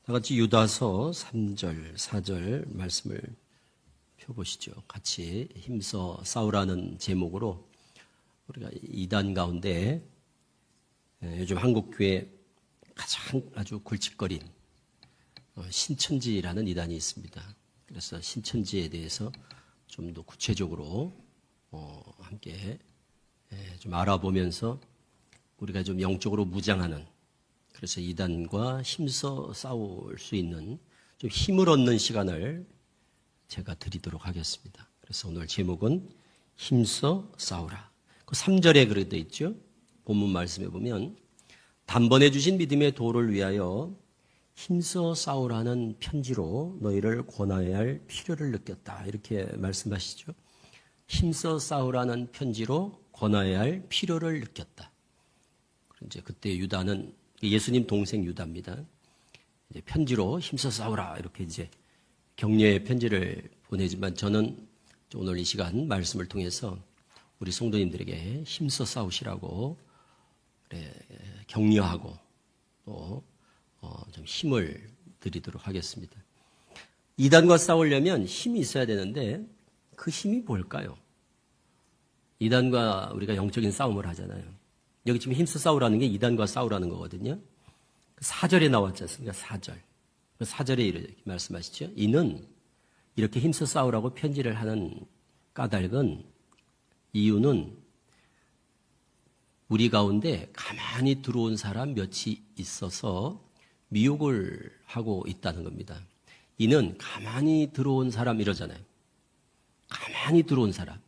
다 같이 유다서 3절, 4절 말씀을 펴보시죠. 같이 힘써 싸우라는 제목으로 우리가 이단 가운데 요즘 한국교회 가장 아주 굵직거린 신천지라는 이단이 있습니다. 그래서 신천지에 대해서 좀 더 구체적으로 함께 좀 알아보면서 우리가 좀 영적으로 무장하는, 그래서 이단과 힘써 싸울 수 있는 좀 힘을 얻는 시간을 제가 드리도록 하겠습니다. 그래서 오늘 제목은 힘써 싸우라. 그 3절에 그렇게 되어 있죠. 본문 말씀에 보면 단번에 주신 믿음의 도를 위하여 힘써 싸우라는 편지로 너희를 권하여야 할 필요를 느꼈다. 이렇게 말씀하시죠. 힘써 싸우라는 편지로 권하여야 할 필요를 느꼈다. 이제 그때 유다는 예수님 동생 유다입니다. 이제 편지로 힘써 싸우라 이렇게 이제 격려의 편지를 보내지만 저는 오늘 이 시간 말씀을 통해서 우리 성도님들에게 힘써 싸우시라고 격려하고 또 좀 힘을 드리도록 하겠습니다. 이단과 싸우려면 힘이 있어야 되는데 그 힘이 뭘까요? 이단과 우리가 영적인 싸움을 하잖아요. 여기 지금 힘써 싸우라는 게 이단과 싸우라는 거거든요. 4절에 나왔지 않습니까? 4절. 4절에 이렇게 말씀하시죠. 이는 이렇게 힘써 싸우라고 편지를 하는 까닭은, 이유는 우리 가운데 가만히 들어온 사람 몇이 있어서 미혹을 하고 있다는 겁니다. 이는 가만히 들어온 사람 이러잖아요. 가만히 들어온 사람.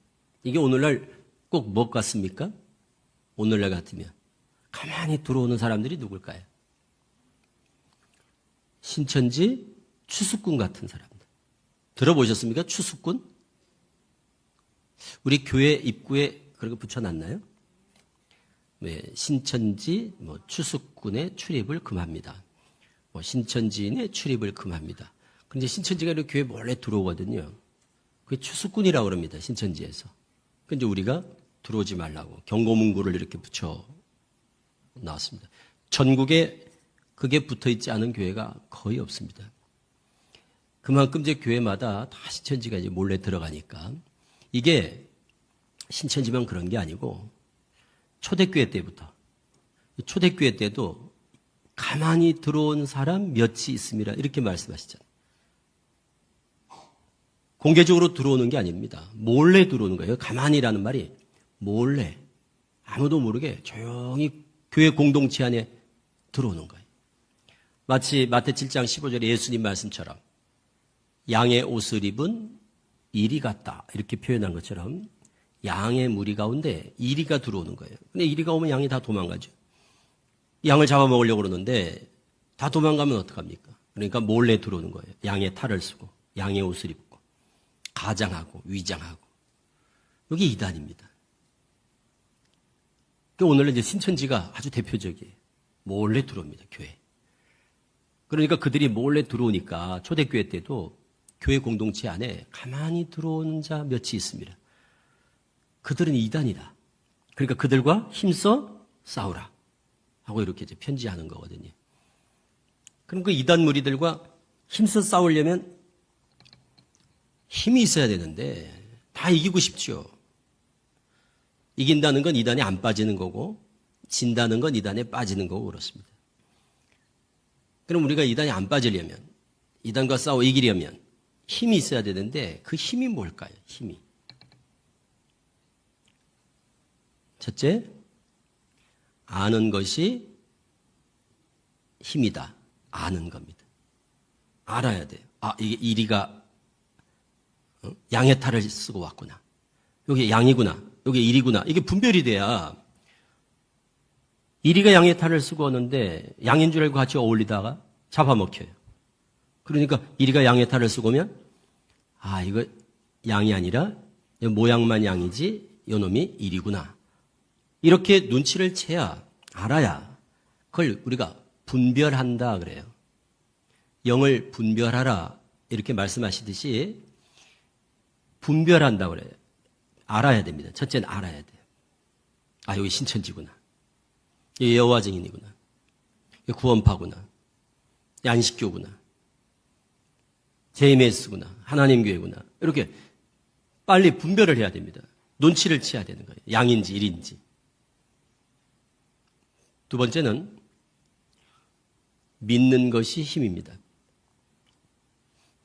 이게 오늘날 꼭 뭐 같습니까? 오늘날 같으면 가만히 들어오는 사람들이 누굴까요? 신천지 추수꾼 같은 사람들. 들어보셨습니까? 추수꾼? 우리 교회 입구에 그런 거 붙여놨나요? 네, 신천지 추수꾼의 출입을 금합니다. 신천지인의 출입을 금합니다. 그런데 신천지가 이렇게 교회 몰래 들어오거든요. 그게 추수꾼이라고 그럽니다. 신천지에서. 근데 우리가 들어오지 말라고 경고문구를 이렇게 붙여 놨습니다. 전국에 그게 붙어 있지 않은 교회가 거의 없습니다. 그만큼 이제 교회마다 다 신천지가 이제 몰래 들어가니까, 이게 신천지만 그런 게 아니고 초대교회 때부터, 초대교회 때도 가만히 들어온 사람 몇이 있습니다. 이렇게 말씀하시잖아요. 공개적으로 들어오는 게 아닙니다. 몰래 들어오는 거예요. 가만히라는 말이 몰래, 아무도 모르게 조용히 교회 공동체 안에 들어오는 거예요. 마치 마태 7장 15절에 예수님 말씀처럼 양의 옷을 입은 이리 같다 이렇게 표현한 것처럼 양의 무리 가운데 이리가 들어오는 거예요. 근데 이리가 오면 양이 다 도망가죠. 양을 잡아먹으려고 그러는데 다 도망가면 어떡합니까? 그러니까 몰래 들어오는 거예요. 양의 탈을 쓰고 양의 옷을 입고 가장하고 위장하고. 이게 이단입니다. 오늘은 이제 신천지가 아주 대표적이에요. 몰래 들어옵니다, 교회. 그러니까 그들이 몰래 들어오니까 초대교회 때도 교회 공동체 안에 가만히 들어오는 자 몇이 있습니다. 그들은 이단이다. 그러니까 그들과 힘써 싸우라 하고 이렇게 이제 편지하는 거거든요. 그럼 그 이단 무리들과 힘써 싸우려면 힘이 있어야 되는데 다 이기고 싶죠. 이긴다는 건 이단에 안 빠지는 거고 진다는 건 이단에 빠지는 거고 그렇습니다. 그럼 우리가 이단에 안 빠지려면, 이단과 싸워 이기려면 힘이 있어야 되는데 그 힘이 뭘까요? 힘이. 첫째, 아는 것이 힘이다. 아는 겁니다. 알아야 돼요. 이게 이리가 양의 탈을 쓰고 왔구나. 여기 양이구나. 여기 이리구나. 이게 분별이 돼야, 이리가 양의 탈을 쓰고 왔는데 양인 줄 알고 같이 어울리다가 잡아먹혀요. 그러니까 이리가 양의 탈을 쓰고 오면 이거 양이 아니라 모양만 양이지 이 놈이 이리구나. 이렇게 눈치를 채야, 알아야 그걸 우리가 분별한다 그래요. 영을 분별하라 이렇게 말씀하시듯이 분별한다 그래요. 알아야 됩니다. 첫째는 알아야 돼요. 여기 신천지구나. 여호와 증인이구나. 구원파구나. 안식교구나, JMS구나, 하나님교회구나, 이렇게 빨리 분별을 해야 됩니다. 눈치를 채야 되는 거예요. 양인지 일인지. 두 번째는 믿는 것이 힘입니다.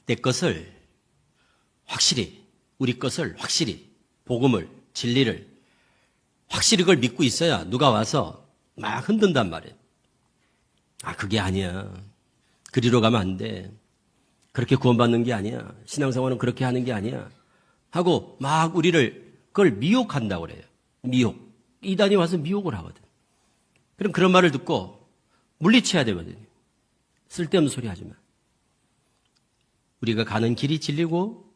내 것을 확실히, 우리 것을 확실히, 복음을, 진리를 확실히 그걸 믿고 있어야 누가 와서 막 흔든단 말이에요. 아, 그게 아니야. 그리로 가면 안 돼. 그렇게 구원받는 게 아니야. 신앙생활은 그렇게 하는 게 아니야. 하고 막 우리를 그걸 미혹한다고 그래요. 미혹. 이단이 와서 미혹을 하거든. 그럼 그런 말을 듣고 물리쳐야 되거든요. 쓸데없는 소리 하지 마. 우리가 가는 길이 진리고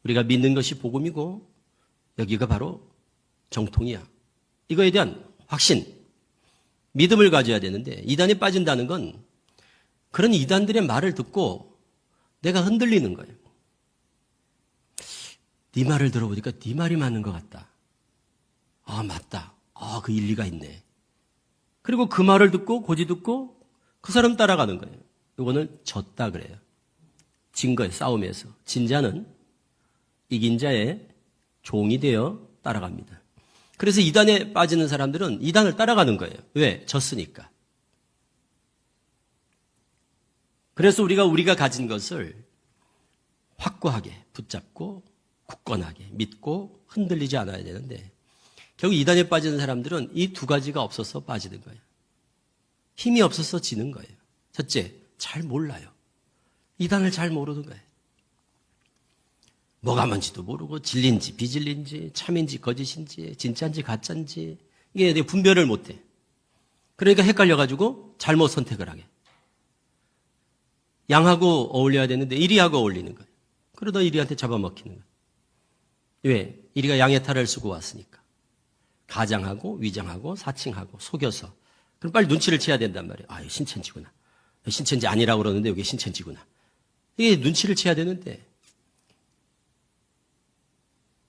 우리가 믿는 것이 복음이고 여기가 바로 정통이야. 이거에 대한 확신, 믿음을 가져야 되는데 이단에 빠진다는 건 그런 이단들의 말을 듣고 내가 흔들리는 거예요. 네 말을 들어보니까 네 말이 맞는 것 같다. 아, 맞다. 아, 그 일리가 있네. 그리고 그 말을 듣고 고지 듣고 그 사람 따라가는 거예요. 이거는 졌다 그래요. 진 거예요. 싸움에서. 진 자는 이긴 자의 종이 되어 따라갑니다. 그래서 이단에 빠지는 사람들은 이단을 따라가는 거예요. 왜? 졌으니까. 그래서 우리가 가진 것을 확고하게 붙잡고 굳건하게 믿고 흔들리지 않아야 되는데 결국 이단에 빠지는 사람들은 이 두 가지가 없어서 빠지는 거예요. 힘이 없어서 지는 거예요. 첫째, 잘 몰라요. 이단을 잘 모르는 거예요. 뭐가 뭔지도 모르고 진리인지 비진리인지 참인지 거짓인지 진짜인지 가짜인지 이게 분별을 못해. 그러니까 헷갈려가지고 잘못 선택을 하게. 양하고 어울려야 되는데 이리하고 어울리는 거예요. 그러다 이리한테 잡아먹히는 거예요. 왜? 이리가 양의 탈을 쓰고 왔으니까. 가장하고 위장하고 사칭하고 속여서. 그럼 빨리 눈치를 채야 된단 말이에요. 아, 이거 신천지구나. 신천지 아니라고 그러는데 여기 신천지구나. 이게 눈치를 채야 되는데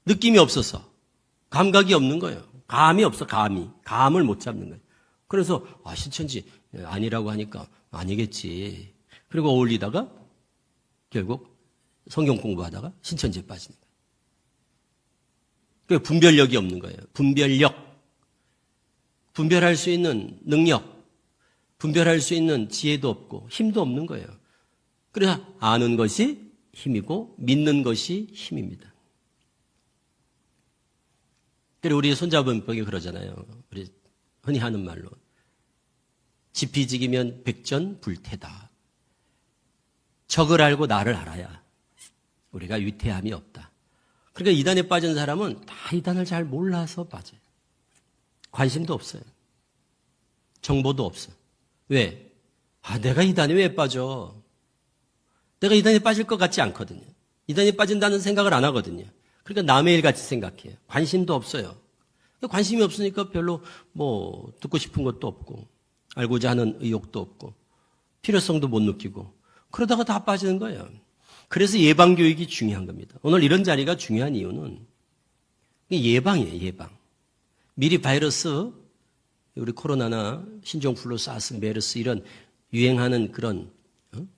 느낌이 없어서 감각이 없는 거예요. 감이 없어, 감이. 감을 못 잡는 거예요. 그래서 아, 신천지 아니라고 하니까 아니겠지. 그리고 어울리다가 결국 성경 공부하다가 신천지에 빠지는 거예요. 그 분별력이 없는 거예요. 분별력. 분별할 수 있는 능력. 분별할 수 있는 지혜도 없고 힘도 없는 거예요. 그래서 아는 것이 힘이고 믿는 것이 힘입니다. 그리고 우리 손자분에게 그러잖아요. 우리 흔히 하는 말로 지피지기면 백전불태다. 적을 알고 나를 알아야 우리가 위태함이 없다. 그러니까 이단에 빠진 사람은 다 이단을 잘 몰라서 빠져요. 관심도 없어요. 정보도 없어. 왜? 아, 내가 이단에 왜 빠져? 내가 이단에 빠질 것 같지 않거든요. 이단에 빠진다는 생각을 안 하거든요. 그러니까 남의 일 같이 생각해요. 관심도 없어요. 관심이 없으니까 별로 듣고 싶은 것도 없고 알고자 하는 의욕도 없고 필요성도 못 느끼고 그러다가 다 빠지는 거예요. 그래서 예방교육이 중요한 겁니다. 오늘 이런 자리가 중요한 이유는 예방이에요. 예방. 미리 바이러스, 우리 코로나나 신종플루, 사스, 메르스 이런 유행하는 그런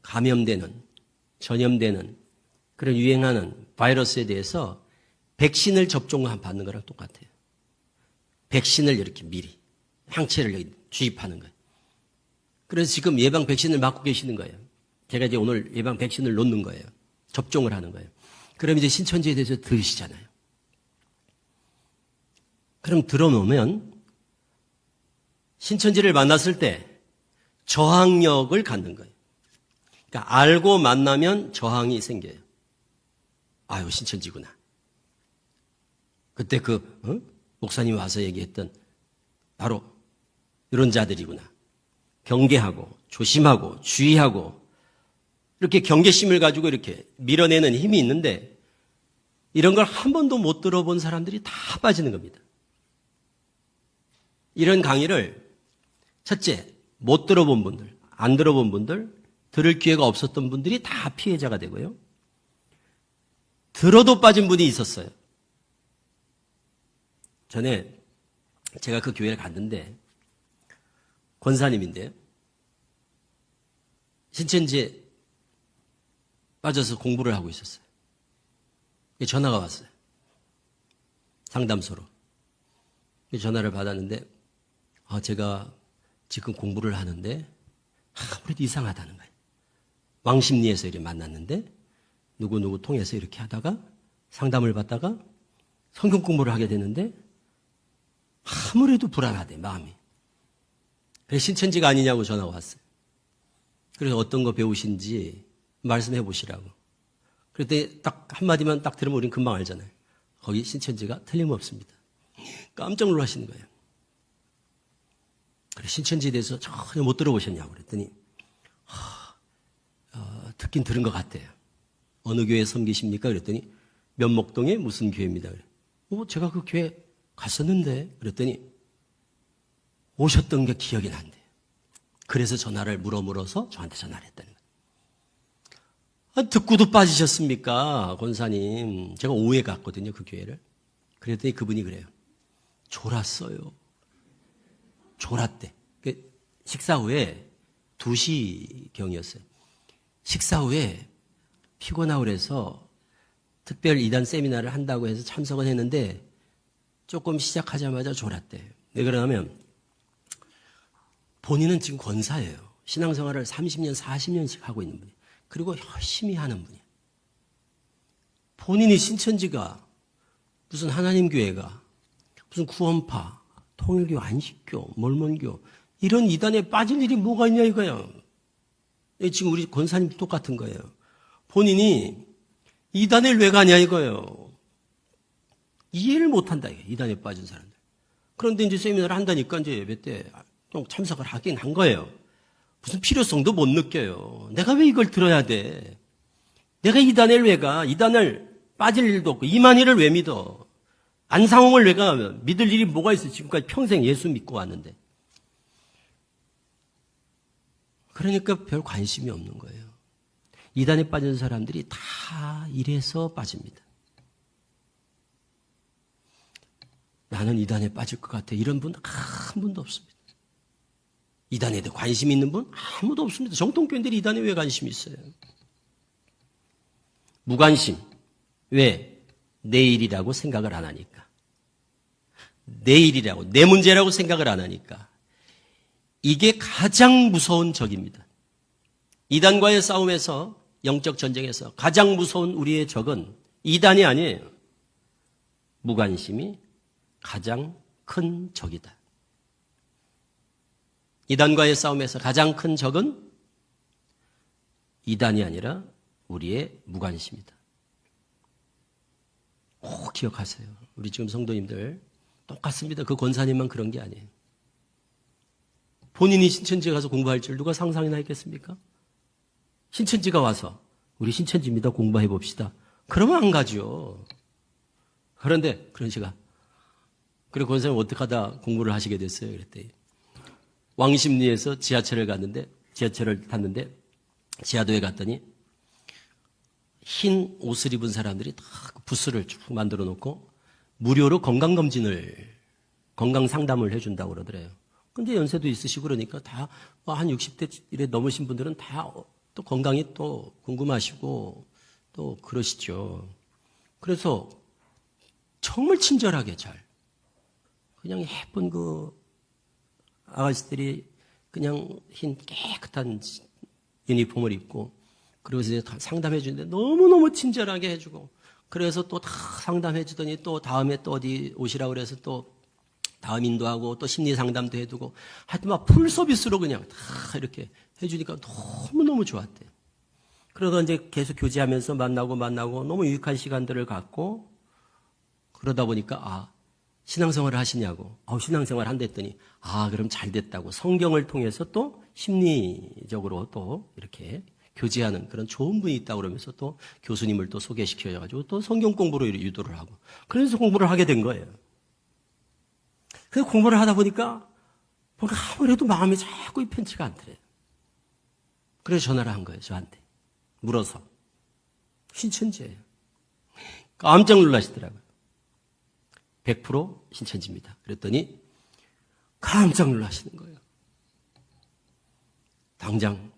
감염되는, 전염되는 그런 유행하는 바이러스에 대해서 백신을 접종받는 거랑 똑같아요. 백신을 이렇게 미리 항체를 주입하는 거예요. 그래서 지금 예방 백신을 맞고 계시는 거예요. 제가 이제 오늘 예방 백신을 놓는 거예요. 접종을 하는 거예요. 그럼 이제 신천지에 대해서 들으시잖아요. 그럼 들어놓으면 신천지를 만났을 때 저항력을 갖는 거예요. 그러니까 알고 만나면 저항이 생겨요. 아유, 신천지구나. 그때 목사님 와서 얘기했던 바로 이런 자들이구나. 경계하고 조심하고 주의하고 이렇게 경계심을 가지고 이렇게 밀어내는 힘이 있는데 이런 걸 한 번도 못 들어본 사람들이 다 빠지는 겁니다. 이런 강의를 첫째, 못 들어본 분들, 안 들어본 분들, 들을 기회가 없었던 분들이 다 피해자가 되고요. 들어도 빠진 분이 있었어요. 전에 제가 그 교회를 갔는데 권사님인데요. 신천지에 빠져서 공부를 하고 있었어요. 전화가 왔어요. 상담소로. 전화를 받았는데 제가 지금 공부를 하는데 아무래도 이상하다는 거예요. 왕십리에서 이렇게 만났는데 누구 통해서 이렇게 하다가 상담을 받다가 성경 공부를 하게 되는데 아무래도 불안하대, 마음이. 그래서 신천지가 아니냐고 전화가 왔어요. 그래서 어떤 거 배우신지 말씀해 보시라고. 그랬더니 딱 한마디만 딱 들으면 우린 금방 알잖아요. 거기 신천지가 틀림없습니다. 깜짝 놀라시는 거예요. 그래, 신천지에 대해서 전혀 못 들어보셨냐고 그랬더니 듣긴 들은 것 같아요. 어느 교회 섬기십니까? 그랬더니 면목동에 무슨 교회입니다. 그래. 제가 그 교회 갔었는데 그랬더니 오셨던 게 기억이 난대요. 그래서 전화를 물어서 저한테 전화를 했다는 거예요. 듣고도 빠지셨습니까? 권사님. 제가 5회 갔거든요, 그 교회를. 그랬더니 그분이 그래요. 졸았어요. 졸았대. 식사 후에 2시경이었어요. 식사 후에 피곤하고 그래서 특별 이단 세미나를 한다고 해서 참석은 했는데 조금 시작하자마자 졸았대. 왜 그러냐면 본인은 지금 권사예요. 신앙생활을 30년, 40년씩 하고 있는 분이에요. 그리고 열심히 하는 분이에요. 본인이 신천지가 무슨 하나님교회가 무슨 구원파, 통일교, 안식교, 몰몬교 이런 이단에 빠질 일이 뭐가 있냐 이거예요. 지금 우리 권사님도 똑같은 거예요. 본인이 이단에 왜 가냐 이거예요. 이해를 못한다 이게 이단에 빠진 사람들. 그런데 이제 세미나를 한다니까 이제 예배 때 참석을 하긴 한 거예요. 무슨 필요성도 못 느껴요. 내가 왜 이걸 들어야 돼? 내가 이단에 왜 가? 이단을 빠질 일도 없고 이만희를 왜 믿어? 안상홍을 왜 가? 믿을 일이 뭐가 있어? 지금까지 평생 예수 믿고 왔는데. 그러니까 별 관심이 없는 거예요. 이단에 빠진 사람들이 다 이래서 빠집니다. 나는 이단에 빠질 것 같아. 이런 분 한 분도 없습니다. 이단에 대해 관심 있는 분 아무도 없습니다. 정통교인들이 이단에 왜 관심이 있어요? 무관심. 왜? 내일이라고 생각을 안 하니까. 내일이라고, 내 문제라고 생각을 안 하니까. 이게 가장 무서운 적입니다. 이단과의 싸움에서, 영적 전쟁에서 가장 무서운 우리의 적은 이단이 아니에요. 무관심이 가장 큰 적이다. 이단과의 싸움에서 가장 큰 적은 이단이 아니라 우리의 무관심이다. 꼭 기억하세요. 우리 지금 성도님들 똑같습니다. 그 권사님만 그런 게 아니에요. 본인이 신천지에 가서 공부할 줄 누가 상상이나 했겠습니까? 신천지가 와서 우리 신천지입니다. 공부해 봅시다. 그러면 안 가죠. 그런데 그런 시간. 그리고 권사님 어떻게 하다 공부를 하시게 됐어요? 그랬더니 왕십리에서 지하철을 탔는데 지하도에 갔더니 흰 옷을 입은 사람들이 다 부스를 쭉 만들어 놓고 무료로 건강 상담을 해준다고 그러더래요. 근데 연세도 있으시고 그러니까 다 한 60대 이래 넘으신 분들은 다 또 건강이 또 궁금하시고 또 그러시죠. 그래서 정말 친절하게 그냥 예쁜 그 아가씨들이 그냥 흰 깨끗한 유니폼을 입고 그래서 상담해 주는데 너무너무 친절하게 해주고 그래서 또 다 상담해 주더니 또 다음에 또 어디 오시라고 그래서 또 다음 인도하고 또 심리 상담도 해두고 하여튼 막 풀 서비스로 그냥 다 이렇게 해주니까 너무너무 좋았대요. 그러다 이제 계속 교제하면서 만나고 너무 유익한 시간들을 갖고 그러다 보니까 신앙생활을 하시냐고. 신앙생활 한다 했더니 그럼 잘 됐다고. 성경을 통해서 또 심리적으로 또 이렇게 교제하는 그런 좋은 분이 있다고 그러면서 또 교수님을 또 소개시켜가지고 또 성경 공부로 유도를 하고. 그래서 공부를 하게 된 거예요. 그래서 공부를 하다 보니까 아무래도 마음이 자꾸 편치가 않더래요. 그래서 전화를 한 거예요, 저한테. 물어서. 신천지예요. 깜짝 놀라시더라고요. 100% 신천지입니다. 그랬더니 깜짝 놀라시는 거예요. 당장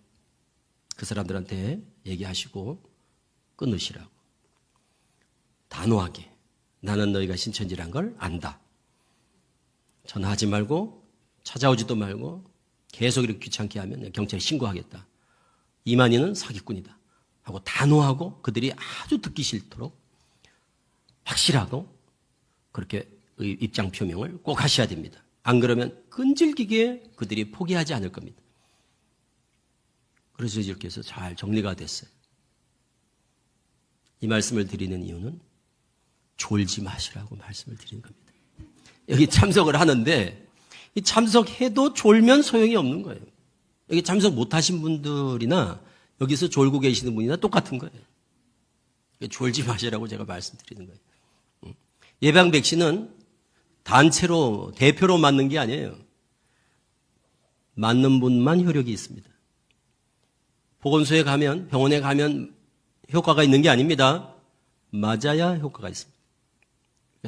그 사람들한테 얘기하시고 끊으시라고. 단호하게. 나는 너희가 신천지란 걸 안다. 전화하지 말고 찾아오지도 말고 계속 이렇게 귀찮게 하면 경찰에 신고하겠다. 이만희는 사기꾼이다 하고 단호하고 그들이 아주 듣기 싫도록 확실하고 그렇게 입장 표명을 꼭 하셔야 됩니다. 안 그러면 끈질기게 그들이 포기하지 않을 겁니다. 그래서 이렇게 해서 잘 정리가 됐어요. 이 말씀을 드리는 이유는 졸지 마시라고 말씀을 드리는 겁니다. 여기 참석을 하는데 이 참석해도 졸면 소용이 없는 거예요. 여기 참석 못하신 분들이나 여기서 졸고 계시는 분이나 똑같은 거예요. 졸지 마시라고 제가 말씀드리는 거예요. 예방 백신은 단체로 대표로 맞는 게 아니에요. 맞는 분만 효력이 있습니다. 보건소에 가면 병원에 가면 효과가 있는 게 아닙니다. 맞아야 효과가 있습니다.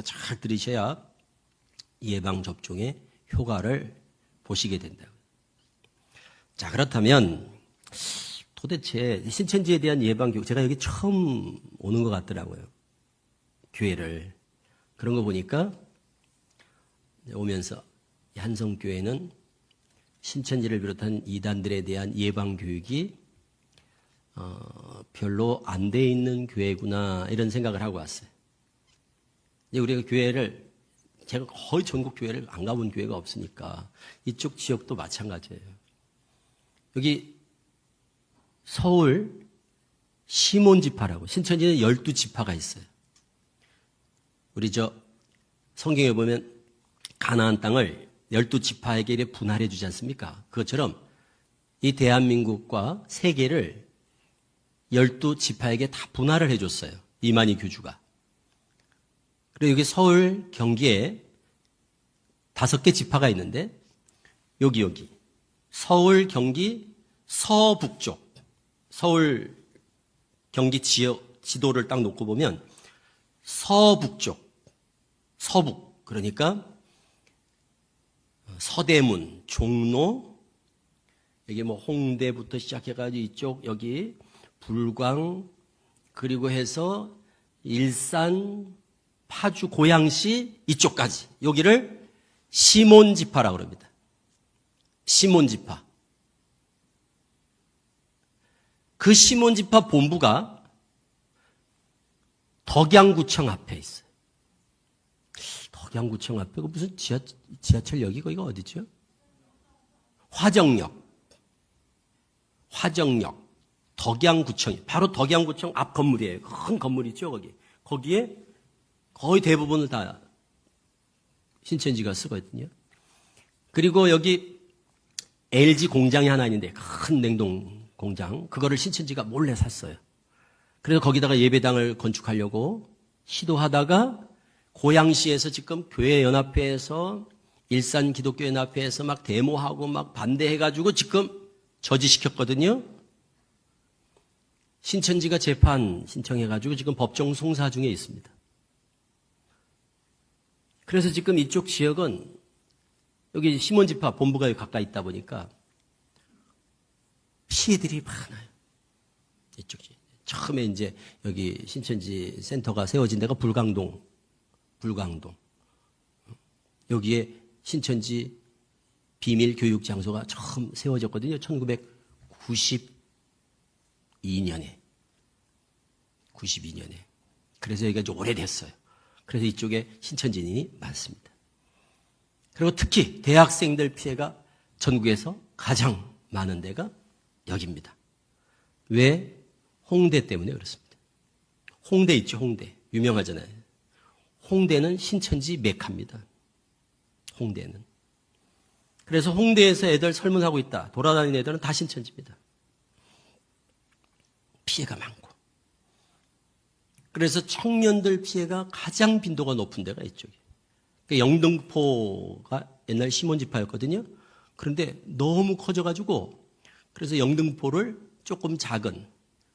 잘 들으셔야 예방접종의 효과를 보시게 된다. 자, 그렇다면 도대체 신천지에 대한 예방교육, 제가 여기 처음 오는 것 같더라고요. 교회를. 그런 거 보니까 오면서 한성교회는 신천지를 비롯한 이단들에 대한 예방교육이 별로 안 돼 있는 교회구나 이런 생각을 하고 왔어요. 이제 우리가 교회를 제가 거의 전국 교회를 안 가본 교회가 없으니까 이쪽 지역도 마찬가지예요. 여기 서울 시몬지파라고 신천지는 12지파가 있어요. 우리 성경에 보면 가나안 땅을 12지파에게 이렇게 분할해 주지 않습니까? 그것처럼 이 대한민국과 세계를 12지파에게 다 분할을 해줬어요. 이만희 교주가. 그리고 여기 서울, 경기에 5개 지파가 있는데 여기 서울, 경기, 서북쪽 서울, 경기 지역 지도를 딱 놓고 보면 서북쪽 서북 그러니까 서대문, 종로 여기 홍대부터 시작해가지고 이쪽 여기 불광 그리고 해서 일산 파주, 고양시 이쪽까지 여기를 시몬지파라고 그럽니다. 시몬지파. 그 시몬지파 본부가 덕양구청 앞에 있어요. 덕양구청 앞에 무슨 지하철역이고 이거 어디죠? 화정역. 덕양구청이 바로 덕양구청 앞 건물이에요. 큰 건물이죠, 거기. 거기에 거의 대부분을 다 신천지가 쓰거든요. 그리고 여기 LG 공장이 하나 있는데 큰 냉동 공장 그거를 신천지가 몰래 샀어요. 그래서 거기다가 예배당을 건축하려고 시도하다가 고양시에서 지금 교회연합회에서 일산 기독교연합회에서 막 데모하고 막 반대해가지고 지금 저지시켰거든요. 신천지가 재판 신청해가지고 지금 법정 송사 중에 있습니다. 그래서 지금 이쪽 지역은 여기 시몬지파 본부가 가까이 있다 보니까 피해들이 많아요. 이쪽 지역. 처음에 이제 여기 신천지 센터가 세워진 데가 불광동. 여기에 신천지 비밀 교육 장소가 처음 세워졌거든요. 1992년에. 그래서 여기가 좀 오래됐어요. 그래서 이쪽에 신천지인이 많습니다. 그리고 특히 대학생들 피해가 전국에서 가장 많은 데가 여기입니다. 왜? 홍대 때문에 그렇습니다. 홍대 있죠, 홍대. 유명하잖아요. 홍대는 신천지 메카입니다. 홍대는. 그래서 홍대에서 애들 설문하고 있다. 돌아다니는 애들은 다 신천지입니다. 피해가 많고. 그래서 청년들 피해가 가장 빈도가 높은 데가 이쪽이에요. 영등포가 옛날 시몬지파였거든요. 그런데 너무 커져가지고 그래서 영등포를 조금 작은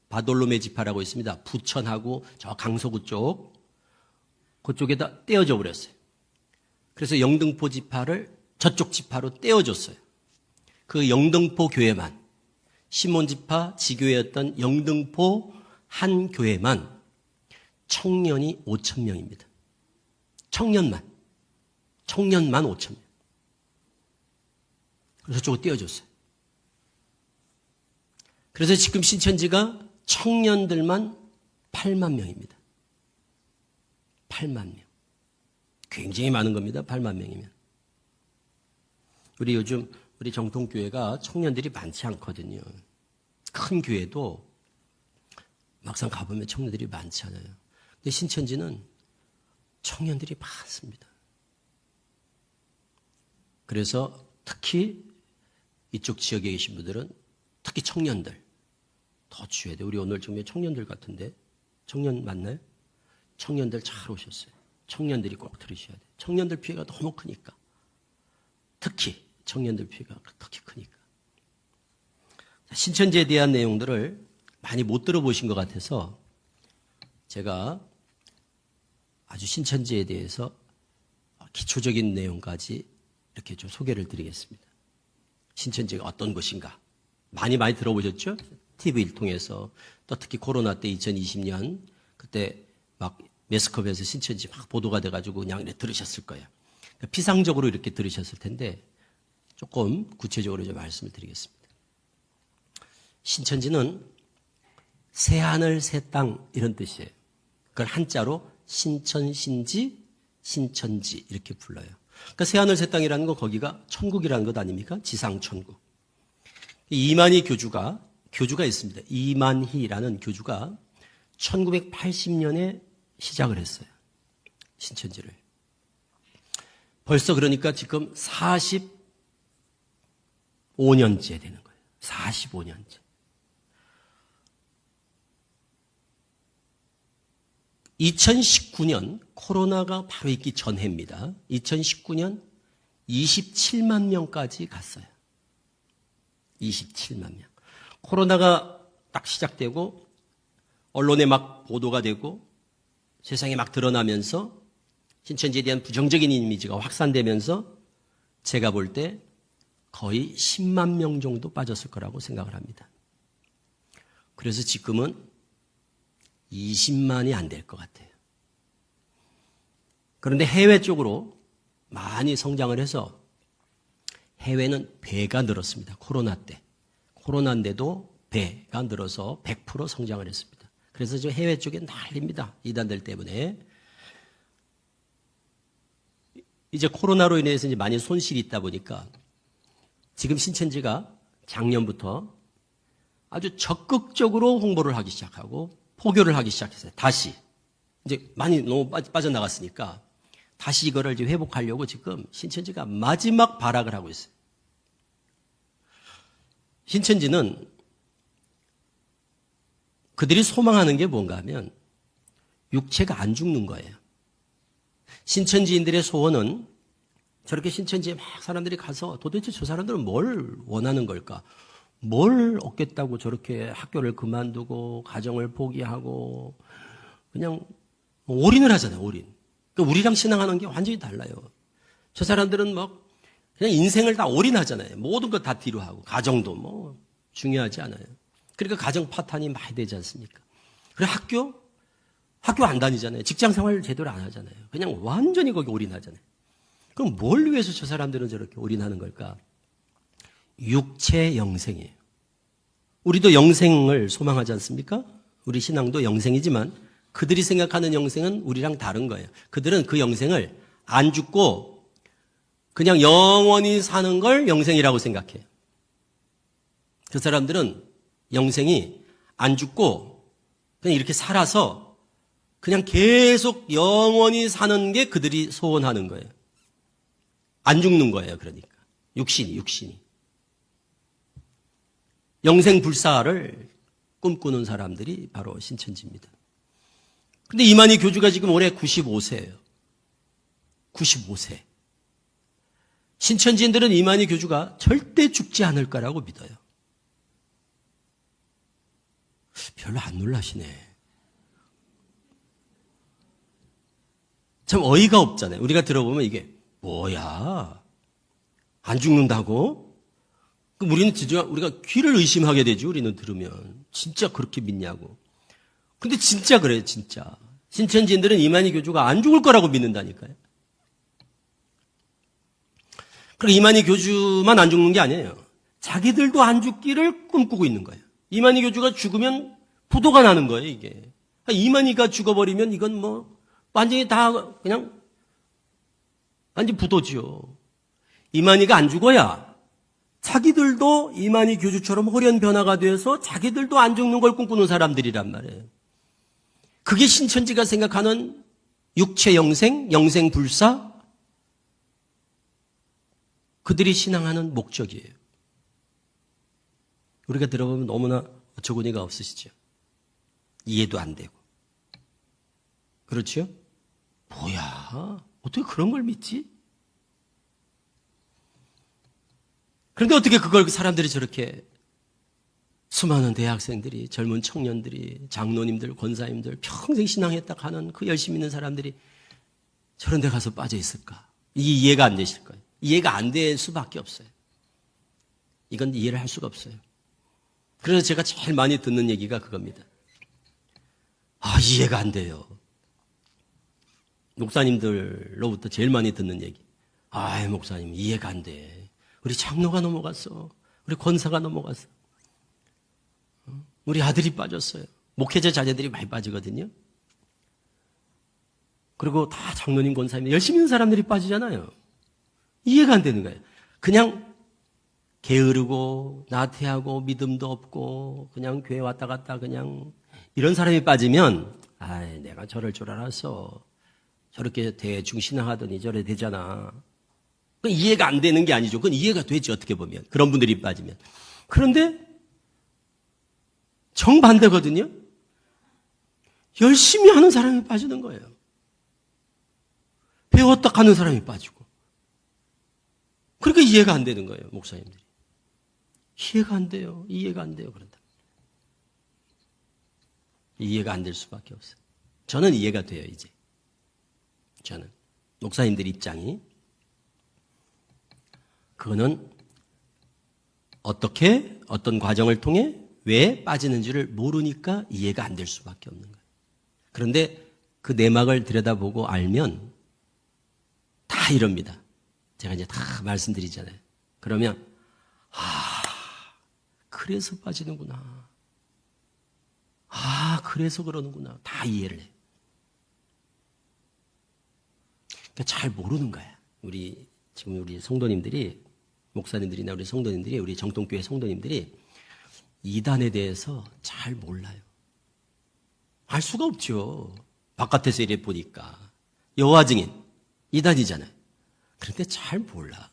바돌로메 지파라고 있습니다. 부천하고 저 강서구 쪽 그쪽에다 떼어져 버렸어요. 그래서 영등포 지파를 저쪽 지파로 떼어줬어요. 그 영등포 교회만 시몬지파 지교회였던 영등포 한 교회만 청년이 5,000명입니다. 청년만 5,000명. 그래서 저쪽으로 띄워줬어요. 그래서 지금 신천지가 청년들만 8만 명입니다. 8만 명. 굉장히 많은 겁니다. 8만 명이면. 요즘 우리 정통교회가 청년들이 많지 않거든요. 큰 교회도 막상 가보면 청년들이 많지 않아요. 근데 신천지는 청년들이 많습니다. 그래서 특히 이쪽 지역에 계신 분들은 특히 청년들 더 주셔야 돼요. 우리 오늘 정말 청년들 같은데 청년 맞나요? 청년들 잘 오셨어요. 청년들이 꼭 들으셔야 돼요. 청년들 피해가 너무 크니까. 특히 청년들 피해가 특히 크니까. 신천지에 대한 내용들을 많이 못 들어보신 것 같아서 제가 아주 신천지에 대해서 기초적인 내용까지 이렇게 좀 소개를 드리겠습니다. 신천지가 어떤 것인가 많이 들어보셨죠? TV를 통해서 또 특히 코로나 때 2020년 그때 막 매스컴에서 신천지 막 보도가 돼가지고 그냥 이렇게 들으셨을 거예요. 그러니까 피상적으로 이렇게 들으셨을 텐데 조금 구체적으로 좀 말씀을 드리겠습니다. 신천지는 새하늘 새땅 이런 뜻이에요. 그걸 한자로 신천신지 신천지 이렇게 불러요. 그러니까 새하늘 새땅이라는 건 거기가 천국이라는 것 아닙니까? 지상천국. 이만희 교주가 있습니다. 이만희라는 교주가 1980년에 시작을 했어요. 신천지를. 벌써 그러니까 지금 45년째 되는 거예요. 45년째. 2019년 코로나가 바로 있기 전해입니다. 2019년 27만 명까지 갔어요. 27만 명. 코로나가 딱 시작되고 언론에 막 보도가 되고 세상에 막 드러나면서 신천지에 대한 부정적인 이미지가 확산되면서 제가 볼 때 거의 10만 명 정도 빠졌을 거라고 생각을 합니다. 그래서 지금은 20만이 안 될 것 같아요. 그런데 해외 쪽으로 많이 성장을 해서 해외는 배가 늘었습니다. 코로나 때. 코로나인데도 배가 늘어서 100% 성장을 했습니다. 그래서 지금 해외 쪽에 난립니다. 이단들 때문에. 이제 코로나로 인해서 이제 많이 손실이 있다 보니까 지금 신천지가 작년부터 아주 적극적으로 홍보를 하기 시작하고 포교를 하기 시작했어요. 다시. 이제 많이 너무 빠져나갔으니까 다시 이거를 이제 회복하려고 지금 신천지가 마지막 발악을 하고 있어요. 신천지는 그들이 소망하는 게 뭔가 하면 육체가 안 죽는 거예요. 신천지인들의 소원은 저렇게 신천지에 막 사람들이 가서 도대체 저 사람들은 뭘 원하는 걸까? 뭘 얻겠다고 저렇게 학교를 그만두고 가정을 포기하고 그냥 올인을 하잖아요. 올인. 그러니까 우리랑 신앙하는 게 완전히 달라요. 저 사람들은 막 그냥 인생을 다 올인하잖아요. 모든 것 다 뒤로 하고 가정도 뭐 중요하지 않아요. 그러니까 가정 파탄이 많이 되지 않습니까? 그리고 학교 안 다니잖아요. 직장 생활 제대로 안 하잖아요. 그냥 완전히 거기 올인하잖아요. 그럼 뭘 위해서 저 사람들은 저렇게 올인하는 걸까? 육체 영생이에요. 우리도 영생을 소망하지 않습니까? 우리 신앙도 영생이지만 그들이 생각하는 영생은 우리랑 다른 거예요. 그들은 그 영생을 안 죽고 그냥 영원히 사는 걸 영생이라고 생각해요. 그 사람들은 영생이 안 죽고 그냥 이렇게 살아서 그냥 계속 영원히 사는 게 그들이 소원하는 거예요. 안 죽는 거예요. 그러니까 육신이 영생 불사를 꿈꾸는 사람들이 바로 신천지입니다. 근데 이만희 교주가 지금 올해 95세예요. 95세. 신천지인들은 이만희 교주가 절대 죽지 않을 거라고 믿어요. 별로 안 놀라시네. 참 어이가 없잖아요. 우리가 들어보면 이게 뭐야? 안 죽는다고? 그럼 우리는 진짜 우리가 귀를 의심하게 되죠. 우리는 들으면 진짜 그렇게 믿냐고. 근데 진짜 그래요, 진짜. 신천지인들은 이만희 교주가 안 죽을 거라고 믿는다니까요. 그리고 이만희 교주만 안 죽는 게 아니에요. 자기들도 안 죽기를 꿈꾸고 있는 거예요. 이만희 교주가 죽으면 부도가 나는 거예요, 이게. 이만희가 죽어버리면 이건 뭐 완전히 다 그냥 완전 부도지요. 이만희가 안 죽어야 자기들도 이만희 교주처럼 호련 변화가 되어서 자기들도 안 죽는 걸 꿈꾸는 사람들이란 말이에요. 그게 신천지가 생각하는 육체 영생, 영생 불사, 그들이 신앙하는 목적이에요. 우리가 들어보면 너무나 어처구니가 없으시죠. 이해도 안 되고. 그렇죠? 뭐야, 어떻게 그런 걸 믿지? 그런데 어떻게 그걸 사람들이 저렇게 수많은 대학생들이, 젊은 청년들이, 장로님들, 권사님들 평생 신앙했다 하는 그 열심히 있는 사람들이 저런 데 가서 빠져 있을까? 이게 이해가 안 되실 거예요. 이해가 안 될 수밖에 없어요. 이건 이해를 할 수가 없어요. 그래서 제가 제일 많이 듣는 얘기가 그겁니다. 아, 이해가 안 돼요. 목사님들로부터 제일 많이 듣는 얘기. 아, 목사님 이해가 안 돼. 우리 장로가 넘어갔어. 우리 권사가 넘어갔어. 우리 아들이 빠졌어요. 목회자 자제들이 많이 빠지거든요. 그리고 다 장로님, 권사님 열심히 있는 사람들이 빠지잖아요. 이해가 안 되는 거예요. 그냥 게으르고 나태하고 믿음도 없고 그냥 교회 왔다 갔다 그냥 이런 사람이 빠지면 내가 저럴 줄 알았어. 저렇게 대충 신앙하더니 저래 되잖아. 그건 이해가 안 되는 게 아니죠. 그건 이해가 되지 어떻게 보면. 그런 분들이 빠지면. 그런데 정반대거든요. 열심히 하는 사람이 빠지는 거예요. 배웠다 하는 사람이 빠지고. 그러니까 이해가 안 되는 거예요, 목사님들이. 이해가 안 돼요. 이해가 안 돼요. 그런다. 이해가 안 될 수밖에 없어요. 저는 이해가 돼요, 이제. 저는. 목사님들 입장이. 그거는 어떻게, 어떤 과정을 통해 왜 빠지는지를 모르니까 이해가 안 될 수밖에 없는 거예요. 그런데 그 내막을 들여다보고 알면 다 이럽니다. 제가 이제 다 말씀드리잖아요. 그러면 그래서 빠지는구나. 그래서 그러는구나. 다 이해를 해요. 그러니까 잘 모르는 거야. 지금 우리 성도님들이, 목사님들이나 우리 성도님들이, 우리 정통교회 성도님들이 이단에 대해서 잘 몰라요. 알 수가 없죠. 바깥에서 이래 보니까. 여호와 증인, 이단이잖아요. 그런데 잘 몰라.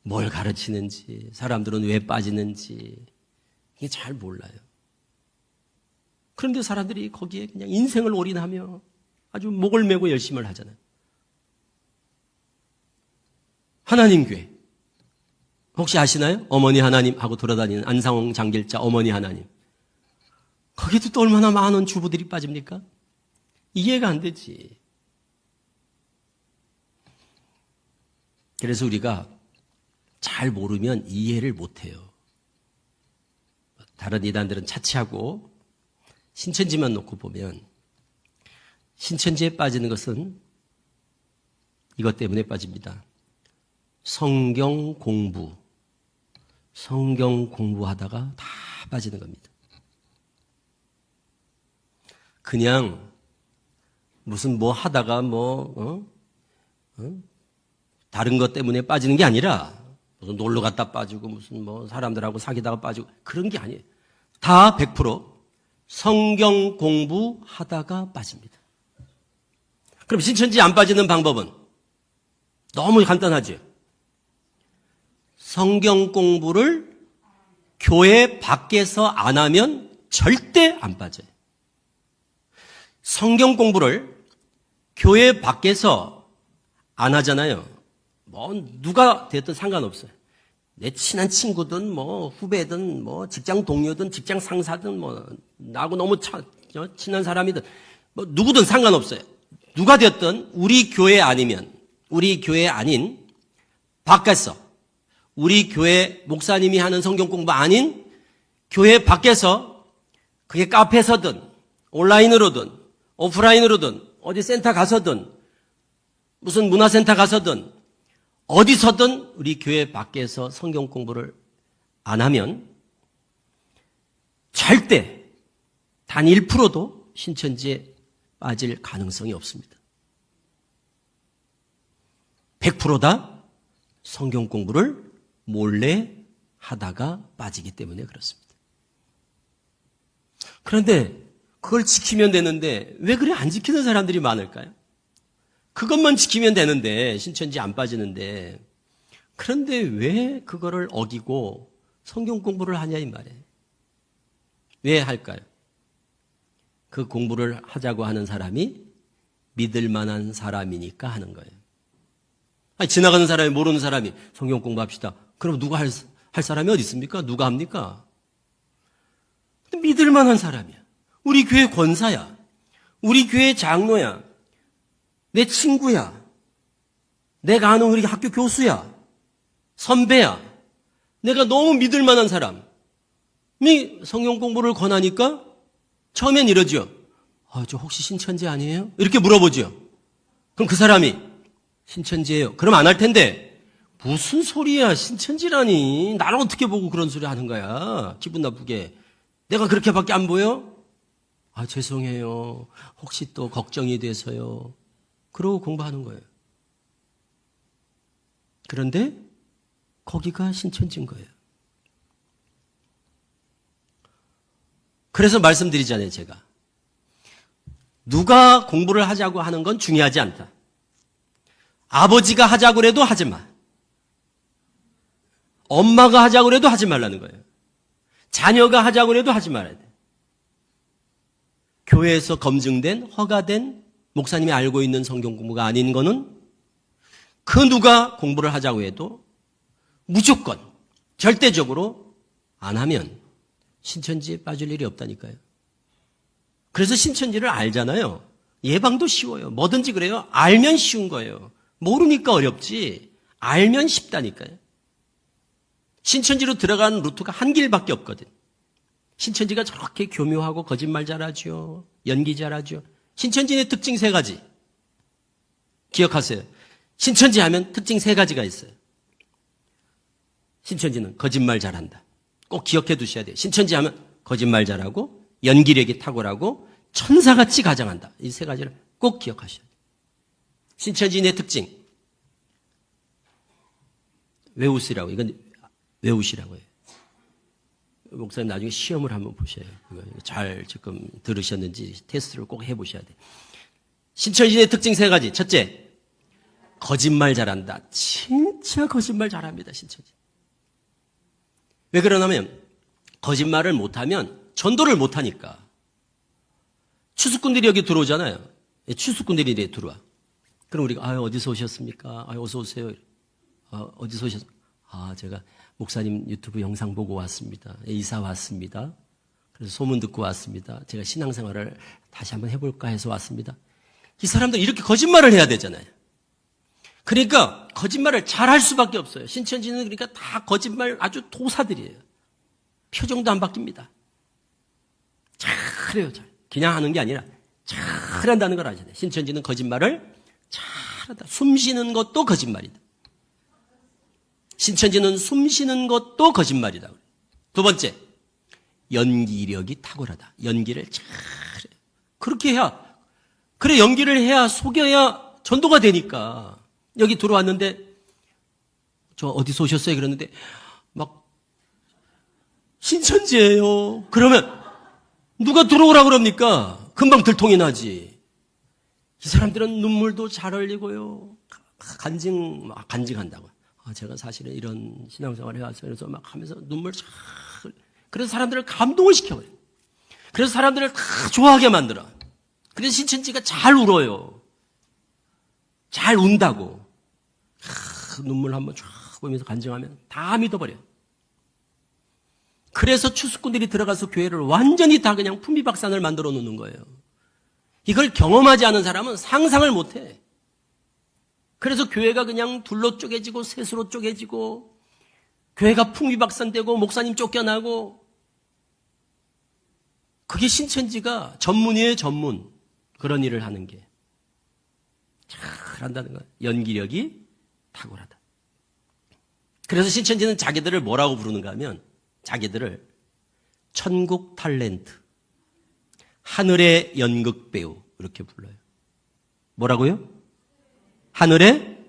뭘 가르치는지, 사람들은 왜 빠지는지, 이게 잘 몰라요. 그런데 사람들이 거기에 그냥 인생을 올인하며 아주 목을 메고 열심을 하잖아요. 하나님교회. 혹시 아시나요? 어머니 하나님 하고 돌아다니는 안상홍 장길자 어머니 하나님. 거기도 또 얼마나 많은 주부들이 빠집니까? 이해가 안 되지. 그래서 우리가 잘 모르면 이해를 못해요. 다른 이단들은 차치하고 신천지만 놓고 보면 신천지에 빠지는 것은 이것 때문에 빠집니다. 성경 공부하다가 다 빠지는 겁니다. 그냥 무슨 뭐 하다가 다른 것 때문에 빠지는 게 아니라 무슨 놀러 갔다 빠지고 무슨 뭐 사람들하고 사귀다가 빠지고 그런 게 아니에요. 다 100% 성경 공부하다가 빠집니다. 그럼 신천지 안 빠지는 방법은 너무 간단하죠. 성경 공부를 교회 밖에서 안 하면 절대 안 빠져요. 성경 공부를 교회 밖에서 안 하잖아요. 누가 됐든 상관없어요. 내 친한 친구든 후배든 직장 동료든 직장 상사든 나하고 너무 친한 사람이든 누구든 상관없어요. 누가 됐든 우리 교회 아니면 우리 교회 아닌 밖에서 우리 교회 목사님이 하는 성경 공부 아닌 교회 밖에서 그게 카페에서든 온라인으로든 오프라인으로든 어디 센터 가서든 무슨 문화센터 가서든 어디서든 우리 교회 밖에서 성경 공부를 안 하면 절대 단 1%도 신천지에 빠질 가능성이 없습니다. 100%다 성경 공부를 몰래 하다가 빠지기 때문에 그렇습니다. 그런데 그걸 지키면 되는데 왜 그래 안 지키는 사람들이 많을까요? 그것만 지키면 되는데 신천지 안 빠지는데 그런데 왜 그거를 어기고 성경 공부를 하냐 이 말이에요. 왜 할까요? 그 공부를 하자고 하는 사람이 믿을 만한 사람이니까 하는 거예요. 아니, 지나가는 사람이 모르는 사람이 성경 공부합시다. 그럼 누가 할 사람이 어디 있습니까? 누가 합니까? 믿을 만한 사람이야. 우리 교회 권사야. 우리 교회 장로야. 내 친구야. 내가 아는 우리 학교 교수야. 선배야. 내가 너무 믿을 만한 사람이 성경 공부를 권하니까 처음엔 이러죠. 저 혹시 신천지 아니에요? 이렇게 물어보죠. 그럼 그 사람이 신천지예요. 그럼 안 할 텐데 무슨 소리야 신천지라니. 나를 어떻게 보고 그런 소리 하는 거야. 기분 나쁘게. 내가 그렇게밖에 안 보여? 죄송해요. 혹시 또 걱정이 돼서요. 그러고 공부하는 거예요. 그런데 거기가 신천지인 거예요. 그래서 말씀드리잖아요, 제가. 누가 공부를 하자고 하는 건 중요하지 않다. 아버지가 하자고 해도 하지 마. 엄마가 하자고 해도 하지 말라는 거예요. 자녀가 하자고 해도 하지 말아야 돼. 교회에서 검증된, 허가된 목사님이 알고 있는 성경 공부가 아닌 거는 그 누가 공부를 하자고 해도 무조건, 절대적으로 안 하면 신천지에 빠질 일이 없다니까요. 그래서 신천지를 알잖아요. 예방도 쉬워요. 뭐든지 그래요. 알면 쉬운 거예요. 모르니까 어렵지. 알면 쉽다니까요. 신천지로 들어가는 루트가 한 길밖에 없거든. 신천지가 저렇게 교묘하고 거짓말 잘하죠. 연기 잘하죠. 신천지의 특징 3가지. 기억하세요. 신천지 하면 특징 3가지가 있어요. 신천지는 거짓말 잘한다. 꼭 기억해 두셔야 돼요. 신천지 하면 거짓말 잘하고 연기력이 탁월하고 천사같이 가장한다. 이 3가지를 꼭 기억하셔야 돼요. 신천지인의 특징. 외우시라고. 이건 외우시라고 해요. 목사님 나중에 시험을 한번 보셔요. 잘 지금 들으셨는지 테스트를 꼭 해보셔야 돼요. 신천지의 특징 3가지. 첫째, 거짓말 잘한다. 진짜 거짓말 잘합니다. 신천지. 왜 그러냐면 거짓말을 못하면 전도를 못하니까. 추수꾼들이 여기 들어오잖아요. 추수꾼들이 이렇게 들어와. 그럼 우리가 어디서 오셨습니까? 어서 오세요. 어디서 오셨습니까? 제가 목사님 유튜브 영상 보고 왔습니다. 이사 왔습니다. 그래서 소문 듣고 왔습니다. 제가 신앙생활을 다시 한번 해볼까 해서 왔습니다. 이 사람들 이렇게 거짓말을 해야 되잖아요. 그러니까 거짓말을 잘할 수밖에 없어요. 신천지는 그러니까 다 거짓말 아주 도사들이에요. 표정도 안 바뀝니다. 잘해요. 그냥 하는 게 아니라 잘한다는 걸 아셔야 돼요. 신천지는 거짓말을 잘한다. 숨 쉬는 것도 거짓말이다. 신천지는 숨 쉬는 것도 거짓말이다. 2번째, 연기력이 탁월하다. 연기를 잘해. 그렇게 해야, 그래 연기를 해야 속여야 전도가 되니까. 여기 들어왔는데 저 어디서 오셨어요? 그랬는데 막 신천지예요. 그러면 누가 들어오라고 그럽니까? 금방 들통이 나지. 이 사람들은 눈물도 잘 흘리고요. 간증한다고. 제가 사실은 이런 신앙생활을 해왔어요. 그래서 막 하면서 눈물 잘. 그래서 사람들을 감동을 시켜버려요. 그래서 사람들을 다 좋아하게 만들어. 그래서 신천지가 잘 울어요. 잘 운다고. 눈물 한번 쫙 보면서 간증하면 다 믿어버려요. 그래서 추수꾼들이 들어가서 교회를 완전히 다 그냥 풍비박산을 만들어 놓는 거예요. 이걸 경험하지 않은 사람은 상상을 못해. 그래서 교회가 그냥 둘로 쪼개지고 셋으로 쪼개지고 교회가 풍비박산되고 목사님 쫓겨나고, 그게 신천지가 전문이에요, 전문. 그런 일을 하는 게. 잘한다는 거예요. 연기력이 탁월하다. 그래서 신천지는 자기들을 뭐라고 부르는가 하면, 자기들을 천국 탤런트, 하늘의 연극배우, 이렇게 불러요. 뭐라고요? 하늘의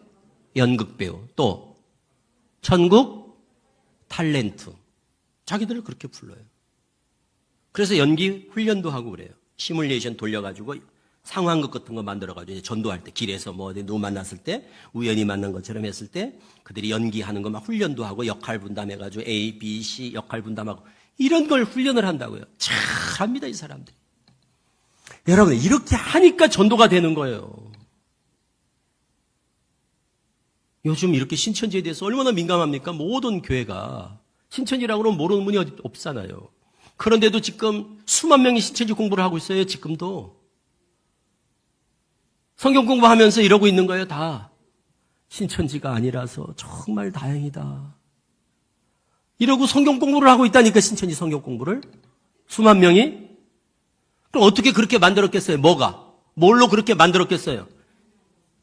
연극배우, 또 천국 탤런트. 자기들을 그렇게 불러요. 그래서 연기 훈련도 하고 그래요. 시뮬레이션 돌려가지고 상황극 같은 거 만들어가지고 전도할 때, 길에서 뭐 어디 누구 만났을 때, 우연히 만난 것처럼 했을 때 그들이 연기하는 거 막 훈련도 하고 역할 분담해가지고 A, B, C 역할 분담하고 이런 걸 훈련을 한다고요. 잘합니다, 이 사람들이. 여러분, 이렇게 하니까 전도가 되는 거예요. 요즘 이렇게 신천지에 대해서 얼마나 민감합니까? 모든 교회가. 신천지라고 그러면 모르는 분이 없잖아요. 그런데도 지금 수만 명이 신천지 공부를 하고 있어요, 지금도. 성경 공부하면서 이러고 있는 거예요, 다. 신천지가 아니라서 정말 다행이다. 이러고 성경 공부를 하고 있다니까, 신천지 성경 공부를. 수만 명이. 그럼 어떻게 그렇게 만들었겠어요? 뭐가? 뭘로 그렇게 만들었겠어요?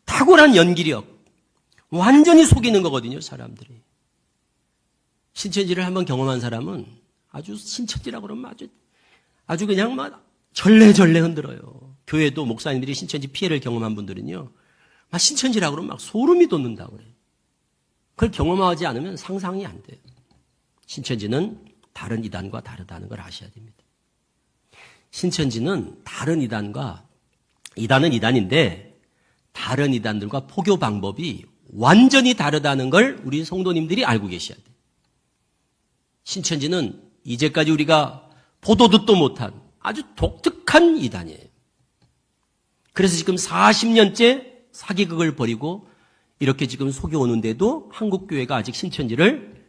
탁월한 연기력. 완전히 속이는 거거든요, 사람들이. 신천지를 한번 경험한 사람은 아주 신천지라고 그러면 아주 그냥 막 절레절레 흔들어요. 교회도 목사님들이 신천지 피해를 경험한 분들은요, 막 신천지라고 그러면 막 소름이 돋는다고 그래요. 그걸 경험하지 않으면 상상이 안 돼요. 신천지는 다른 이단과 다르다는 걸 아셔야 됩니다. 신천지는 다른 이단과, 이단은 이단인데 다른 이단들과 포교 방법이 완전히 다르다는 걸 우리 성도님들이 알고 계셔야 돼요. 신천지는 이제까지 우리가 보도 듣도 못한 아주 독특한 이단이에요. 그래서 지금 40년째 사기극을 벌이고 이렇게 지금 속여오는데도 한국교회가 아직 신천지를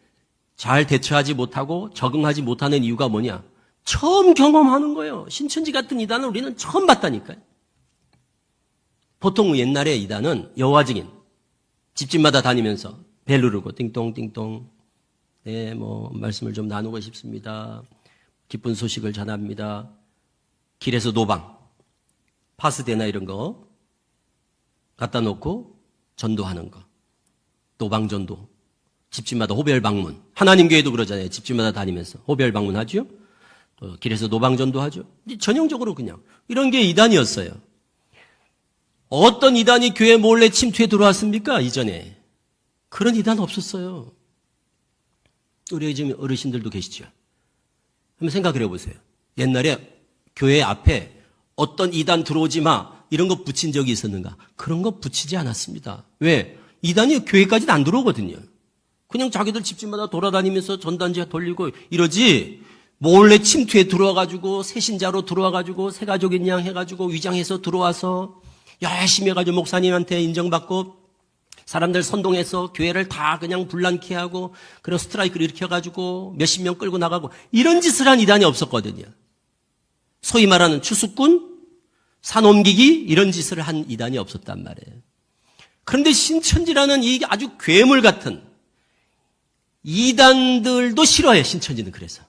잘 대처하지 못하고 적응하지 못하는 이유가 뭐냐? 처음 경험하는 거예요. 신천지 같은 이단을 우리는 처음 봤다니까요. 보통 옛날에 이단은 여호와 증인, 집집마다 다니면서 벨 누르고 띵동띵동, 네, 뭐 말씀을 좀 나누고 싶습니다. 기쁜 소식을 전합니다. 길에서 노방, 파스대나 이런 거 갖다 놓고 전도하는 거. 노방 전도. 집집마다 호별 방문. 하나님 교회도 그러잖아요. 집집마다 다니면서 호별 방문하죠. 또 길에서 노방 전도하죠. 전형적으로 그냥 이런 게 이단이었어요. 어떤 이단이 교회 몰래 침투해 들어왔습니까? 이전에. 그런 이단 없었어요. 우리 지금 어르신들도 계시죠. 한번 생각을 해보세요. 옛날에 교회 앞에 어떤 이단 들어오지 마 이런 거 붙인 적이 있었는가? 그런 거 붙이지 않았습니다. 왜? 이단이 교회까지는 안 들어오거든요. 그냥 자기들 집집마다 돌아다니면서 전단지 돌리고 이러지, 몰래 침투해 들어와가지고 새신자로 들어와가지고 새가족인 양 해가지고 위장해서 들어와서 열심히 해가지고 목사님한테 인정받고 사람들 선동해서 교회를 다 그냥 불난케 하고 그런 스트라이크를 일으켜가지고 몇십 명 끌고 나가고 이런 짓을 한 이단이 없었거든요. 소위 말하는 추수꾼, 산 옮기기 이런 짓을 한 이단이 없었단 말이에요. 그런데 신천지라는 이 아주 괴물 같은 이단들도 싫어해, 신천지는. 그래서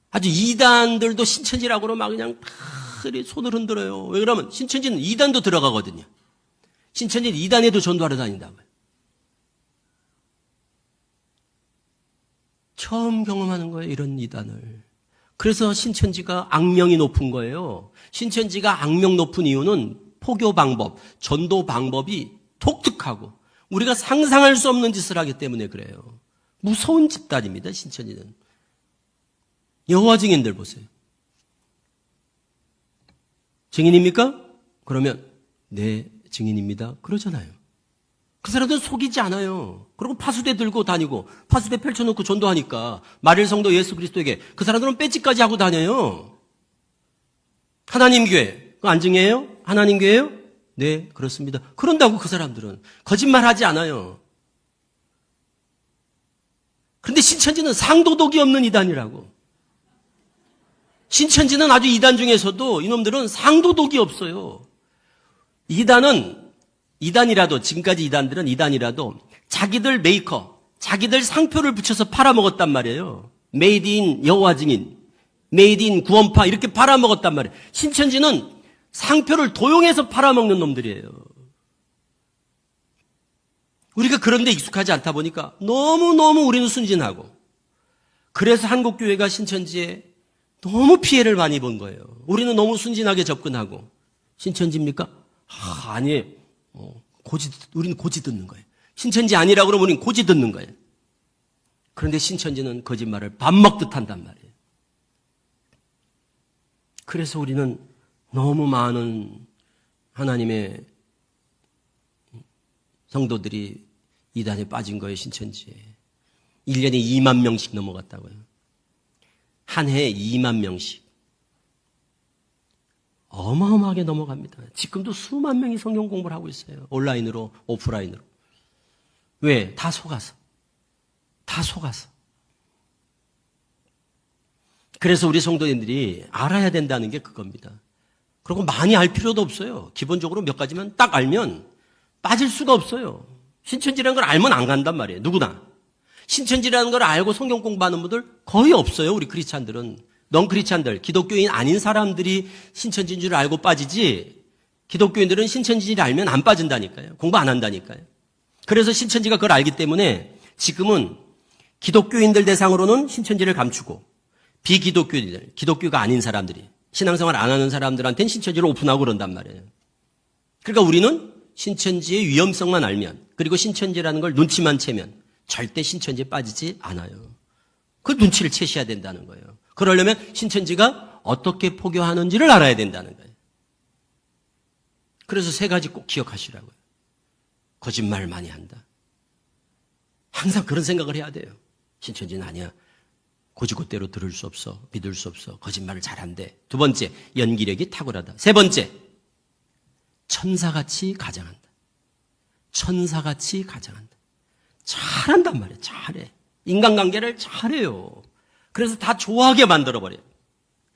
아주 이단들도 신천지라고 그러면 막 그냥 손을 흔들어요. 왜 그러면 신천지는 이단도 들어가거든요. 신천지는 이단에도 전도하러 다닌다고요. 처음 경험하는 거예요, 이런 이단을. 그래서 신천지가 악명이 높은 거예요. 신천지가 악명 높은 이유는 포교 방법, 전도 방법이 독특하고 우리가 상상할 수 없는 짓을 하기 때문에 그래요. 무서운 집단입니다, 신천지는. 여호와 증인들 보세요. 증인입니까? 그러면 네, 증인입니다. 그러잖아요. 그 사람들은 속이지 않아요. 그리고 파수대 들고 다니고 파수대 펼쳐놓고 전도하니까 마릴 성도 예수 그리스도에게 그 사람들은 배지까지 하고 다녀요. 하나님 교회, 그거 안 증이에요? 하나님 교회예요? 네, 그렇습니다. 그런다고 그 사람들은 거짓말하지 않아요. 그런데 신천지는 상도덕이 없는 이단이라고. 신천지는 아주 이단 중에서도 이놈들은 상도덕이 없어요. 이단이라도, 지금까지 이단들은 이단이라도 자기들 메이커, 자기들 상표를 붙여서 팔아먹었단 말이에요. 메이드 인 여호와 증인, 메이드 인 구원파 이렇게 팔아먹었단 말이에요. 신천지는 상표를 도용해서 팔아먹는 놈들이에요. 우리가 그런 데 익숙하지 않다 보니까 너무너무 우리는 순진하고, 그래서 한국교회가 신천지에 너무 피해를 많이 본 거예요. 우리는 너무 순진하게 접근하고, 신천지입니까? 아니에요. 우리는 고지 듣는 거예요. 신천지 아니라고 그러면 우리는 고지 듣는 거예요. 그런데 신천지는 거짓말을 밥 먹듯 한단 말이에요. 그래서 우리는 너무 많은 하나님의 성도들이 이단에 빠진 거예요, 신천지에. 1년에 2만 명씩 넘어갔다고요. 한 해에 2만 명씩. 어마어마하게 넘어갑니다. 지금도 수만 명이 성경 공부를 하고 있어요. 온라인으로, 오프라인으로. 왜? 다 속아서. 다 속아서. 그래서 우리 성도님들이 알아야 된다는 게 그겁니다. 그리고 많이 알 필요도 없어요. 기본적으로 몇 가지만 딱 알면 빠질 수가 없어요. 신천지라는 걸 알면 안 간단 말이에요. 누구나. 신천지라는 걸 알고 성경 공부하는 분들 거의 없어요. 우리 크리스찬들은. 넌 크리스찬들, 기독교인 아닌 사람들이 신천지인 줄 알고 빠지지, 기독교인들은 신천지를 알면 안 빠진다니까요. 공부 안 한다니까요. 그래서 신천지가 그걸 알기 때문에 지금은 기독교인들 대상으로는 신천지를 감추고, 비기독교인들, 기독교가 아닌 사람들이, 신앙생활 안 하는 사람들한테는 신천지를 오픈하고 그런단 말이에요. 그러니까 우리는 신천지의 위험성만 알면, 그리고 신천지라는 걸 눈치만 채면 절대 신천지에 빠지지 않아요. 그 눈치를 채셔야 된다는 거예요. 그러려면 신천지가 어떻게 포교하는지를 알아야 된다는 거예요. 그래서 세 가지 꼭 기억하시라고요. 거짓말 많이 한다. 항상 그런 생각을 해야 돼요. 신천지는 아니야. 고지고대로 들을 수 없어. 믿을 수 없어. 거짓말을 잘한대. 두 번째, 연기력이 탁월하다. 세 번째, 천사같이 가장한다. 천사같이 가장한다. 잘한단 말이에요. 잘해. 인간관계를 잘해요. 그래서 다 좋아하게 만들어버려요.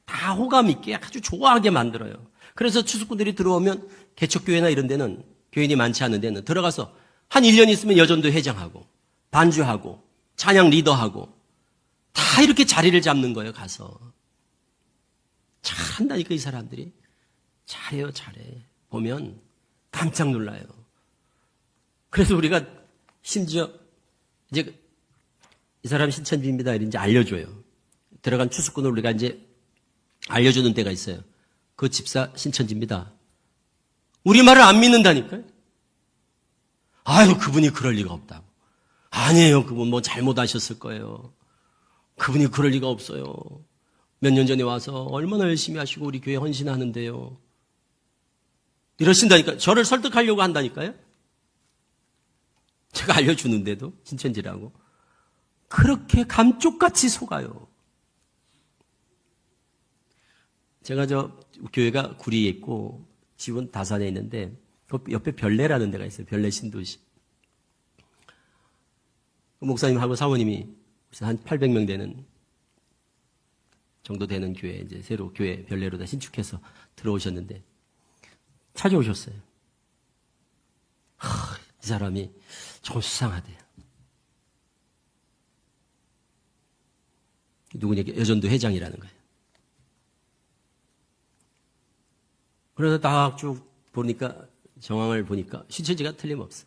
다 호감 있게 아주 좋아하게 만들어요. 그래서 추수꾼들이 들어오면 개척교회나 이런 데는, 교인이 많지 않은 데는 들어가서 한 1년 있으면 여전도 회장하고, 반주하고, 찬양 리더하고, 다 이렇게 자리를 잡는 거예요, 가서. 잘한다니까, 이 사람들이. 잘해요, 잘해. 보면 깜짝 놀라요. 그래서 우리가 심지어 이제 이 사람 신천지입니다, 이런지 알려줘요. 들어간 추수꾼을 우리가 이제 알려주는 데가 있어요. 그 집사 신천지입니다. 우리 말을 안 믿는다니까요. 아유, 그분이 그럴 리가 없다고. 아니에요, 그분 뭐 잘못하셨을 거예요. 그분이 그럴 리가 없어요. 몇 년 전에 와서 얼마나 열심히 하시고 우리 교회 헌신하는데요. 이러신다니까요. 저를 설득하려고 한다니까요. 제가 알려주는데도 신천지라고. 그렇게 감쪽같이 속아요. 제가 교회가 구리에 있고 집은 다산에 있는데 그 옆에 별내라는 데가 있어요. 별내 신도시. 목사님하고 사모님이 한 800명 되는 정도 되는 교회, 이제 새로 교회 별내로 다 신축해서 들어오셨는데 찾아오셨어요. 이 사람이 조금 수상하대요. 누구냐, 여전도 회장이라는 거예요. 그래서 딱 쭉 보니까, 정황을 보니까 신천지가 틀림없어.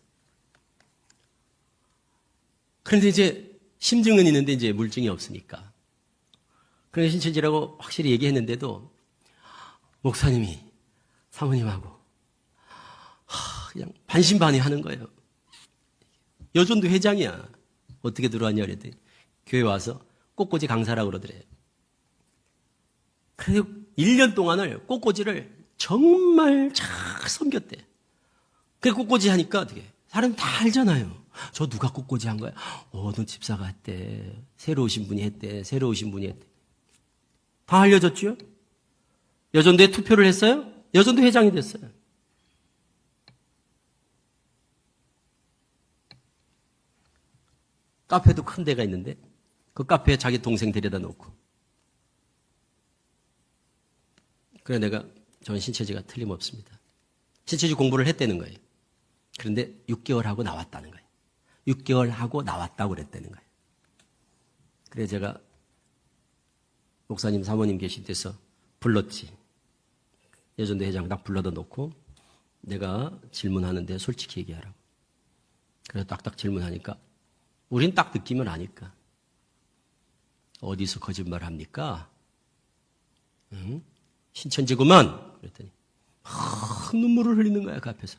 그런데 이제 심증은 있는데 이제 물증이 없으니까. 그래서 신천지라고 확실히 얘기했는데도 목사님이 사모님하고 그냥 반신반의 하는 거예요. 여전도 회장이야. 어떻게 들어왔냐 그랬더니 교회 와서 꽃꽂이 강사라고 그러더래요. 그래서 1년 동안을 꽃꽂이를 정말 잘 섬겼대. 그래 꽃꽂이 하니까 어떻게 사람 다 알잖아요. 저 누가 꽃꽂이 한 거야? 너 집사가 했대. 새로 오신 분이 했대. 새로 오신 분이 했대. 다 알려졌죠? 여전도에 투표를 했어요? 여전도 회장이 됐어요. 카페도 큰 데가 있는데 그 카페에 자기 동생 데려다 놓고. 그래 내가 전 신천지가 틀림없습니다. 신천지 공부를 했다는 거예요. 그런데 6개월 하고 나왔다는 거예요. 6개월 하고 나왔다고 그랬다는 거예요. 그래서 제가 목사님, 사모님 계신 데서 불렀지. 예전도 회장 딱 불러다 놓고 내가 질문하는데 솔직히 얘기하라고. 그래서 딱딱 질문하니까 우린 딱 느낌을 아니까. 어디서 거짓말 합니까? 응? 신천지구만. 그랬더니 눈물을 흘리는 거야, 그 앞에서.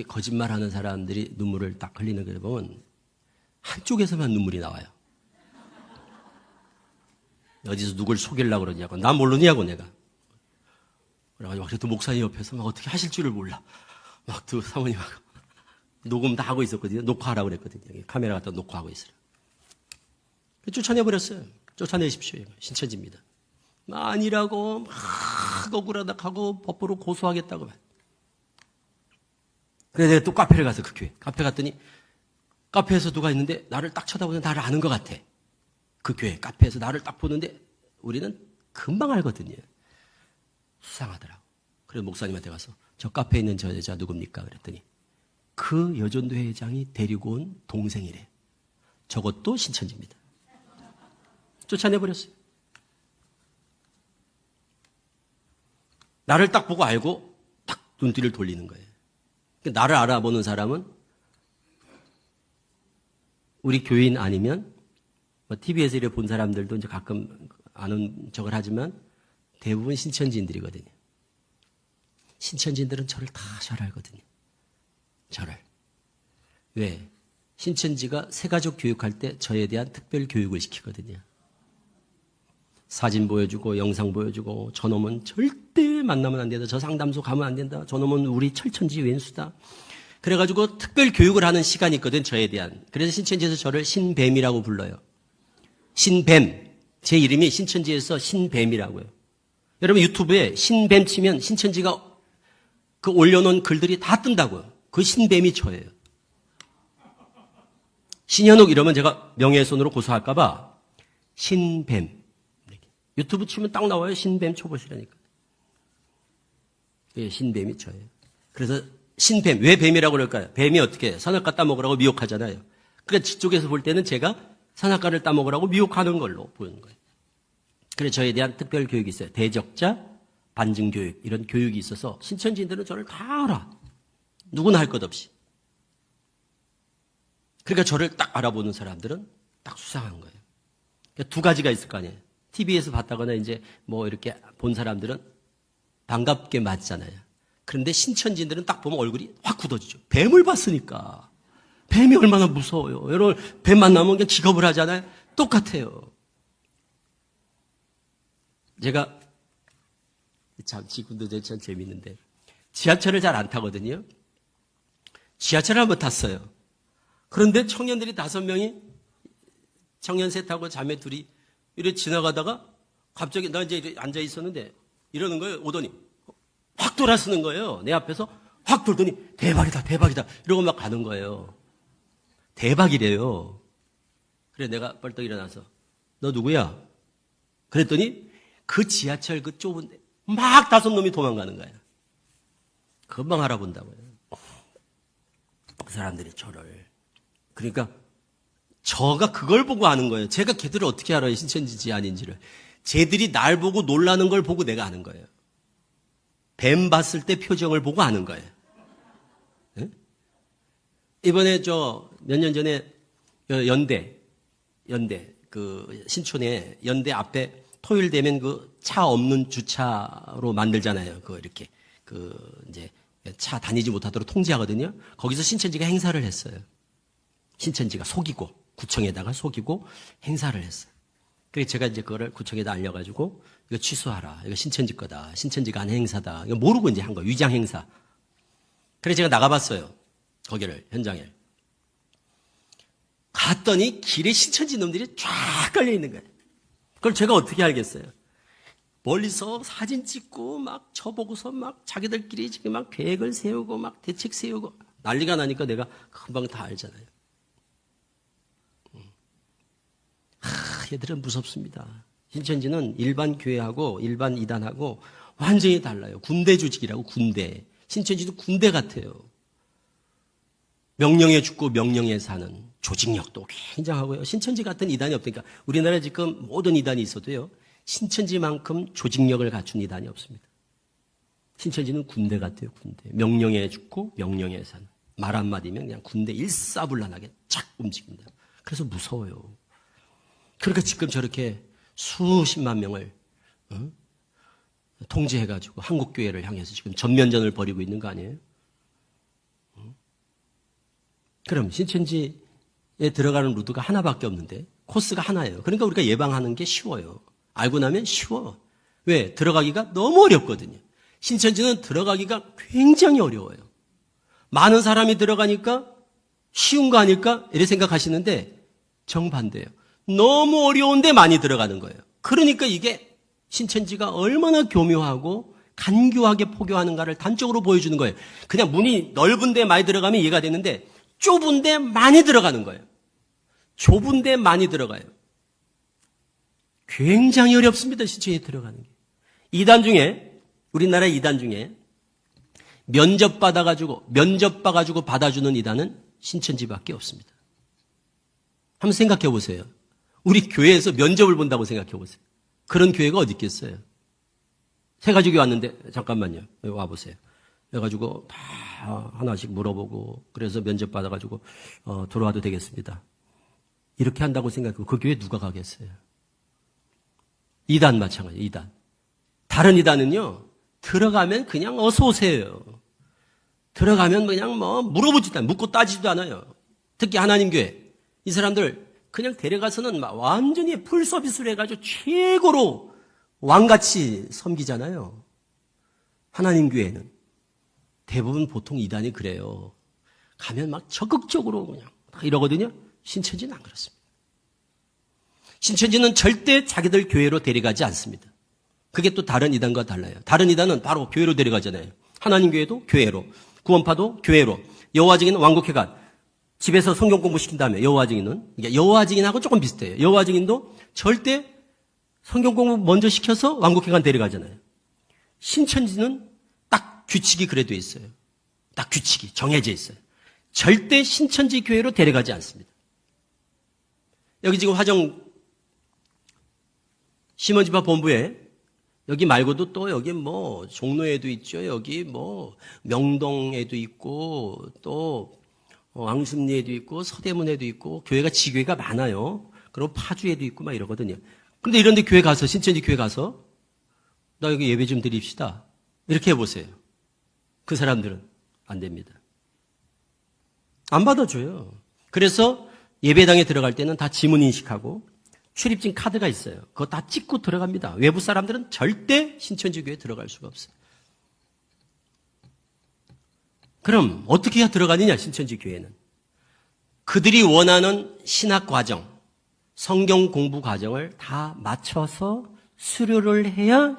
거짓말하는 사람들이 눈물을 딱 흘리는 걸 보면 한쪽에서만 눈물이 나와요. 어디서 누굴 속이려고 그러냐고. 난 모르냐고, 내가. 그래가지고 그래도 목사님 옆에서 막 어떻게 하실 줄을 몰라. 막 두 사모님하고 녹음 다 하고 있었거든요. 녹화하라고 그랬거든요. 카메라 갖다 녹화하고 있으라. 쫓아내버렸어요. 쫓아내십시오. 신천지입니다. 아니라고 막 억울하다 하고 법으로 고소하겠다고. 그래서 내가 또 카페를 가서 그 교회. 카페 갔더니 카페에서 누가 있는데 나를 딱 쳐다보면 나를 아는 것 같아. 그 교회 카페에서 나를 딱 보는데 우리는 금방 알거든요. 수상하더라고. 그래서 목사님한테 가서 저 카페에 있는 저 여자 누굽니까? 그랬더니 그 여전도 회장이 데리고 온 동생이래. 저것도 신천지입니다. 쫓아내버렸어요. 나를 딱 보고 알고 딱 눈길을 돌리는 거예요. 나를 알아보는 사람은 우리 교인 아니면 TV에서 이래 본 사람들도 이제 가끔 아는 척을 하지만 대부분 신천지인들이거든요. 신천지인들은 저를 다 잘 알거든요. 저를. 왜? 신천지가 새가족 교육할 때 저에 대한 특별 교육을 시키거든요. 사진 보여주고 영상 보여주고 저놈은 절대 만나면 안 된다. 저 상담소 가면 안 된다. 저놈은 우리 철천지 왼수다. 그래가지고 특별 교육을 하는 시간이 있거든, 저에 대한. 그래서 신천지에서 저를 신뱀이라고 불러요. 신뱀. 제 이름이 신천지에서 신뱀이라고요. 여러분 유튜브에 신뱀 치면 신천지가 그 올려놓은 글들이 다 뜬다고요. 그 신뱀이 저예요. 신현욱 이러면 제가 명예훼손으로 고소할까봐 신뱀. 유튜브 치면 딱 나와요. 신뱀 초보시라니까. 예, 신뱀이 저예요. 그래서 신뱀. 왜 뱀이라고 그럴까요? 뱀이 어떻게 해요? 선악과 따먹으라고 미혹하잖아요. 그러니까 저쪽에서 볼 때는 제가 선악과를 따먹으라고 미혹하는 걸로 보이는 거예요. 그래서 저에 대한 특별 교육이 있어요. 대적자, 반증교육 이런 교육이 있어서 신천지인들은 저를 다 알아. 누구나 할 것 없이. 그러니까 저를 딱 알아보는 사람들은 딱 수상한 거예요. 그러니까 두 가지가 있을 거 아니에요. TV에서 봤다거나 이제 뭐 이렇게 본 사람들은 반갑게 맞잖아요. 그런데 신천지인들은 딱 보면 얼굴이 확 굳어지죠. 뱀을 봤으니까. 뱀이 얼마나 무서워요. 여러분 뱀 만나면 그냥 기겁을 하잖아요. 똑같아요. 제가 참 지금도 참 재밌는데 지하철을 잘 안 타거든요. 지하철을 한번 탔어요. 그런데 청년들이 5명이 청년 셋하고 자매 둘이 이렇게 지나가다가 갑자기 나 이제 이렇게 앉아 있었는데 이러는 거예요. 오더니 확 돌아서는 거예요. 내 앞에서 확 돌더니 대박이다 대박이다 이러고 막 가는 거예요. 대박이래요. 그래 내가 벌떡 일어나서 너 누구야? 그랬더니 그 지하철 그 좁은데 막 5놈이 도망가는 거예요. 금방 알아본다고요. 그 사람들이 저를. 그러니까 저가 그걸 보고 아는 거예요. 제가 걔들을 어떻게 알아요? 신천지지 아닌지를. 쟤들이 날 보고 놀라는 걸 보고 내가 아는 거예요. 뱀 봤을 때 표정을 보고 아는 거예요. 네? 이번에 몇 년 전에 연대 그 신촌에 연대 앞에 토요일 되면 그 차 없는 주차로 만들잖아요. 그 이렇게 그 이제 차 다니지 못하도록 통제하거든요. 거기서 신천지가 행사를 했어요. 신천지가 속이고 구청에다가 속이고 행사를 했어요. 그래서 제가 이제 그거를 구청에다 알려가지고 이거 취소하라. 이거 신천지 거다. 신천지가 하는 행사다. 이거 모르고 이제 한 거예요. 위장 행사. 그래서 제가 나가봤어요. 거기를 현장에. 갔더니 길에 신천지 놈들이 쫙 깔려 있는 거예요. 그걸 제가 어떻게 알겠어요? 멀리서 사진 찍고 막 쳐보고서 막 자기들끼리 지금 막 계획을 세우고 막 대책 세우고 난리가 나니까 내가 금방 다 알잖아요. 얘들은 무섭습니다. 신천지는 일반 교회하고 일반 이단하고 완전히 달라요. 군대 조직이라고 군대. 신천지도 군대 같아요. 명령에 죽고 명령에 사는 조직력도 굉장하고요. 신천지 같은 이단이 없으니까 우리나라에 지금 모든 이단이 있어도요. 신천지만큼 조직력을 갖춘 이단이 없습니다. 신천지는 군대 같아요. 군대. 명령에 죽고 명령에 사는. 말 한마디면 그냥 군대 일사불란하게 착 움직입니다. 그래서 무서워요. 그러니까 지금 저렇게 수십만 명을 통제해가지고 한국교회를 향해서 지금 전면전을 벌이고 있는 거 아니에요? 그럼 신천지에 들어가는 루트가 하나밖에 없는데 코스가 하나예요. 그러니까 우리가 예방하는 게 쉬워요. 알고 나면 쉬워. 왜? 들어가기가 너무 어렵거든요. 신천지는 들어가기가 굉장히 어려워요. 많은 사람이 들어가니까 쉬운 거 아닐까? 이렇게 생각하시는데 정반대예요. 너무 어려운데 많이 들어가는 거예요. 그러니까 이게 신천지가 얼마나 교묘하고 간교하게 포교하는가를 단적으로 보여주는 거예요. 그냥 문이 넓은 데 많이 들어가면 이해가 되는데 좁은 데 많이 들어가는 거예요. 좁은 데 많이 들어가요. 굉장히 어렵습니다. 신천지에 들어가는 게. 이단 중에 우리나라 이단 중에 면접 받아가지고 받아주는 이단은 신천지밖에 없습니다. 한번 생각해 보세요. 우리 교회에서 면접을 본다고 생각해 보세요. 그런 교회가 어디 있겠어요? 새 가족이 왔는데 잠깐만요. 여기 와보세요. 그래가지고 다 하나씩 물어보고 그래서 면접 받아가지고 들어와도 되겠습니다. 이렇게 한다고 생각하고 그 교회 누가 가겠어요? 이단 마찬가지. 이단. 다른 이단은요. 들어가면 그냥 어서 오세요. 들어가면 그냥 물어보지도 않아요. 묻고 따지지도 않아요. 특히 하나님 교회. 이 사람들 그냥 데려가서는 완전히 풀 서비스를 해가지고 최고로 왕같이 섬기잖아요. 하나님 교회는. 대부분 보통 이단이 그래요. 가면 막 적극적으로 그냥 이러거든요. 신천지는 안 그렇습니다. 신천지는 절대 자기들 교회로 데려가지 않습니다. 그게 또 다른 이단과 달라요. 다른 이단은 바로 교회로 데려가잖아요. 하나님 교회도 교회로, 구원파도 교회로, 여호와 증인은 왕국회관, 집에서 성경 공부시킨 다음에 여호와 증인은, 여호와 증인하고 조금 비슷해요. 여호와 증인도 절대 성경 공부 먼저 시켜서 왕국회관 데려가잖아요. 신천지는 딱 규칙이 그래 돼 있어요. 딱 규칙이 정해져 있어요. 절대 신천지 교회로 데려가지 않습니다. 여기 지금 화정 심원지파 본부에 여기 말고도 또 여기 종로에도 있죠. 여기 명동에도 있고 또 왕십리에도 있고 서대문에도 있고 교회가 지교회가 많아요. 그리고 파주에도 있고 막 이러거든요. 그런데 이런 데 교회 가서 신천지 교회 가서 나 여기 예배 좀 드립시다. 이렇게 해보세요. 그 사람들은 안 됩니다. 안 받아줘요. 그래서 예배당에 들어갈 때는 다 지문 인식하고 출입증 카드가 있어요. 그거 다 찍고 들어갑니다. 외부 사람들은 절대 신천지 교회에 들어갈 수가 없어요. 그럼 어떻게 해야 들어가느냐 신천지 교회는. 그들이 원하는 신학 과정, 성경 공부 과정을 다 맞춰서 수료를 해야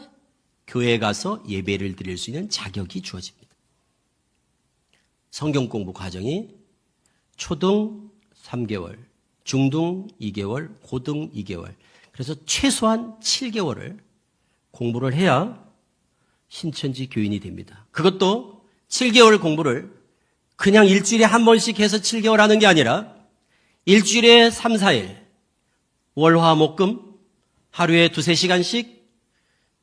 교회에 가서 예배를 드릴 수 있는 자격이 주어집니다. 성경 공부 과정이 초등 3개월, 중등 2개월, 고등 2개월. 그래서 최소한 7개월을 공부를 해야 신천지 교인이 됩니다. 그것도 7개월 공부를 그냥 일주일에 한 번씩 해서 7개월 하는 게 아니라 일주일에 3, 4일, 월화, 목, 금, 하루에 2-3시간씩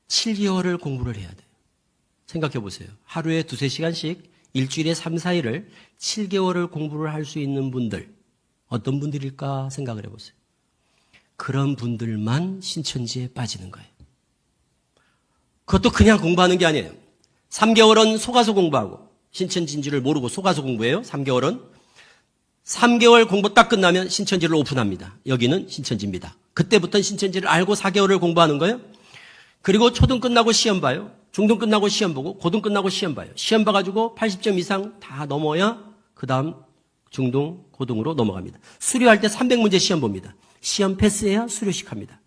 7개월을 공부를 해야 돼요. 생각해 보세요. 하루에 2-3시간씩 일주일에 3, 4일을 7개월을 공부를 할 수 있는 분들, 어떤 분들일까 생각을 해보세요. 그런 분들만 신천지에 빠지는 거예요. 그것도 그냥 공부하는 게 아니에요. 3개월은 속아서 공부하고 신천지인지를 모르고 속아서 공부해요. 3개월은. 3개월 공부 딱 끝나면 신천지를 오픈합니다. 여기는 신천지입니다. 그때부터는 신천지를 알고 4개월을 공부하는 거예요. 그리고 초등 끝나고 시험 봐요. 중등 끝나고 시험 보고 고등 끝나고 시험 봐요. 시험 봐가지고 80점 이상 다 넘어야 그 다음 중등, 고등으로 넘어갑니다. 수료할 때 300문제 시험 봅니다. 시험 패스해야 수료식 합니다.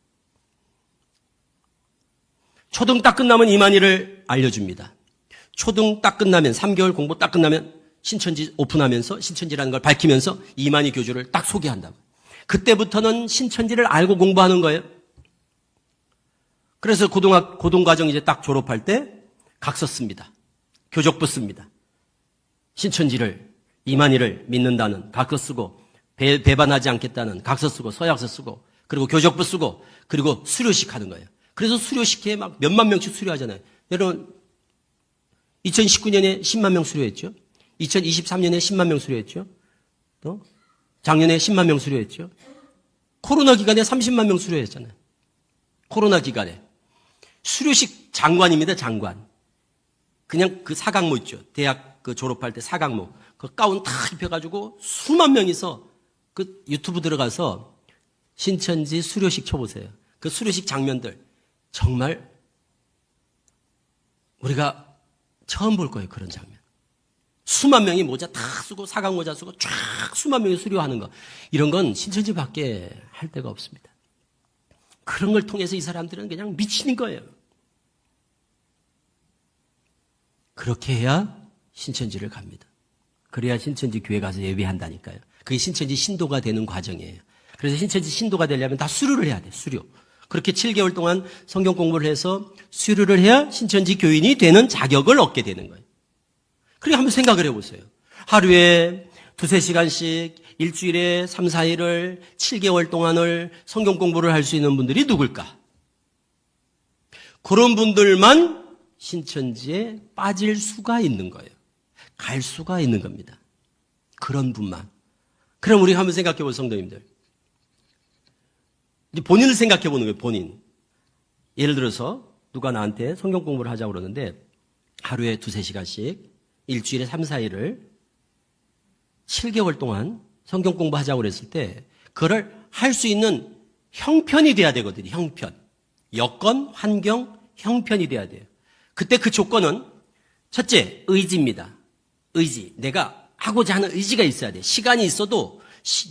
초등 딱 끝나면 이만희를 알려줍니다. 초등 딱 끝나면 3개월 공부 딱 끝나면 신천지 오픈하면서 신천지라는 걸 밝히면서 이만희 교주를 딱 소개한다고. 그때부터는 신천지를 알고 공부하는 거예요. 그래서 고등과정 이제 딱 졸업할 때 각서 씁니다. 교적부 씁니다. 신천지를 이만희를 믿는다는 각서 쓰고 배반하지 않겠다는 각서 쓰고 서약서 쓰고 그리고 교적부 쓰고 그리고 수료식 하는 거예요. 그래서 수료식회에 막 몇만 명씩 수료하잖아요. 여러분 2019년에 10만 명 수료했죠. 2023년에 10만 명 수료했죠. 또 작년에 10만 명 수료했죠. 코로나 기간에 30만 명 수료했잖아요. 코로나 기간에. 수료식 장관입니다. 장관. 그냥 그 사각모 있죠. 대학 그 졸업할 때 사각모. 그 가운 탁 입혀가지고 수만 명이서 그 유튜브 들어가서 신천지 수료식 쳐보세요. 그 수료식 장면들 정말 우리가 처음 볼 거예요. 그런 장면. 수만 명이 모자 다 쓰고 사각 모자 쓰고 쫙 수만 명이 수료하는 거. 이런 건 신천지밖에 할 데가 없습니다. 그런 걸 통해서 이 사람들은 그냥 미치는 거예요. 그렇게 해야 신천지를 갑니다. 그래야 신천지 교회 가서 예배한다니까요. 그게 신천지 신도가 되는 과정이에요. 그래서 신천지 신도가 되려면 다 수료를 해야 돼. 수료. 그렇게 7개월 동안 성경 공부를 해서 수료를 해야 신천지 교인이 되는 자격을 얻게 되는 거예요. 그리고 한번 생각을 해보세요. 하루에 2-3시간씩 일주일에 3-4일을 7개월 동안을 성경 공부를 할 수 있는 분들이 누굴까? 그런 분들만 신천지에 빠질 수가 있는 거예요. 갈 수가 있는 겁니다. 그런 분만. 그럼 우리 한번 생각해 볼 성도님들. 본인을 생각해 보는 거예요. 본인. 예를 들어서 누가 나한테 성경 공부를 하자고 그러는데 하루에 2-3시간씩 일주일에 3-4일을 7개월 동안 성경 공부하자고 그랬을 때 그걸 할 수 있는 형편이 돼야 되거든요. 형편. 여건, 환경, 형편이 돼야 돼요. 그때 그 조건은 첫째, 의지입니다. 의지. 내가 하고자 하는 의지가 있어야 돼. 시간이 있어도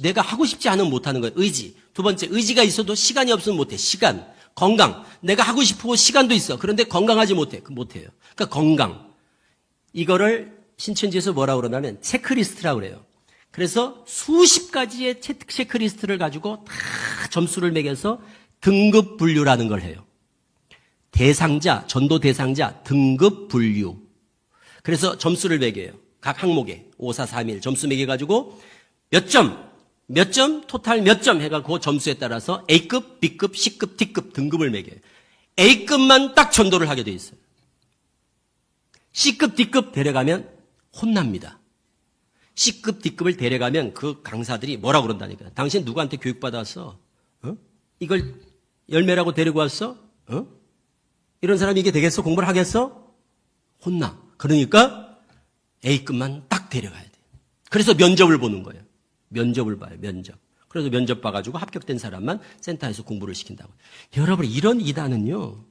내가 하고 싶지 않으면 못하는 거예요. 의지. 두 번째, 의지가 있어도 시간이 없으면 못해. 시간. 건강. 내가 하고 싶고 시간도 있어. 그런데 건강하지 못해. 못해요. 그러니까 건강. 이거를 신천지에서 뭐라고 그러냐면 체크리스트라고 그래요. 그래서 수십 가지의 체크리스트를 가지고 다 점수를 매겨서 등급 분류라는 걸 해요. 대상자, 전도 대상자, 등급 분류. 그래서 점수를 매겨요. 각 항목에 5, 4, 3, 1 점수 매겨가지고 몇 점, 토탈 몇 점 해가지고 그 점수에 따라서 A급, B급, C급, D급 등급을 매겨요. A급만 딱 전도를 하게 돼 있어요. C급, D급 데려가면 혼납니다. C급, D급을 데려가면 그 강사들이 뭐라고 그런다니까요. 당신 누구한테 교육받았어? 이걸 열매라고 데리고 왔어? 이런 사람이 이게 되겠어? 공부를 하겠어? 혼나. 그러니까 A급만 딱 데려가야 돼. 그래서 면접을 보는 거예요. 면접을 봐요. 면접. 그래서 면접 봐가지고 합격된 사람만 센터에서 공부를 시킨다고. 여러분 이런 이단은요.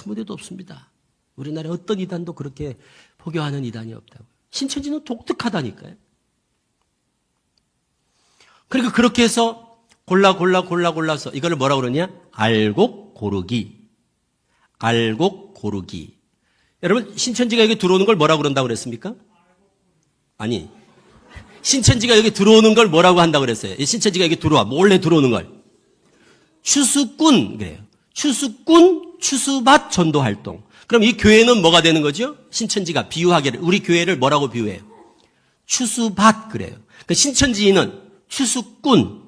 아무데도 없습니다. 우리나라에 어떤 이단도 그렇게 포교하는 이단이 없다고. 신천지는 독특하다니까요. 그러니까 그렇게 해서 골라서 이걸 뭐라고 그러냐? 알곡 고르기. 알곡 고르기. 여러분 신천지가 여기 들어오는 걸 뭐라고 그런다고 그랬습니까? 아니. 신천지가 여기 들어오는 걸 뭐라고 한다고 그랬어요? 신천지가 여기 들어와. 몰래 들어오는 걸. 추수꾼. 그래요. 추수꾼, 추수밭 전도 활동. 그럼 이 교회는 뭐가 되는 거죠? 신천지가 비유하기를. 우리 교회를 뭐라고 비유해요? 추수밭. 그래요. 그 신천지인은 추수꾼.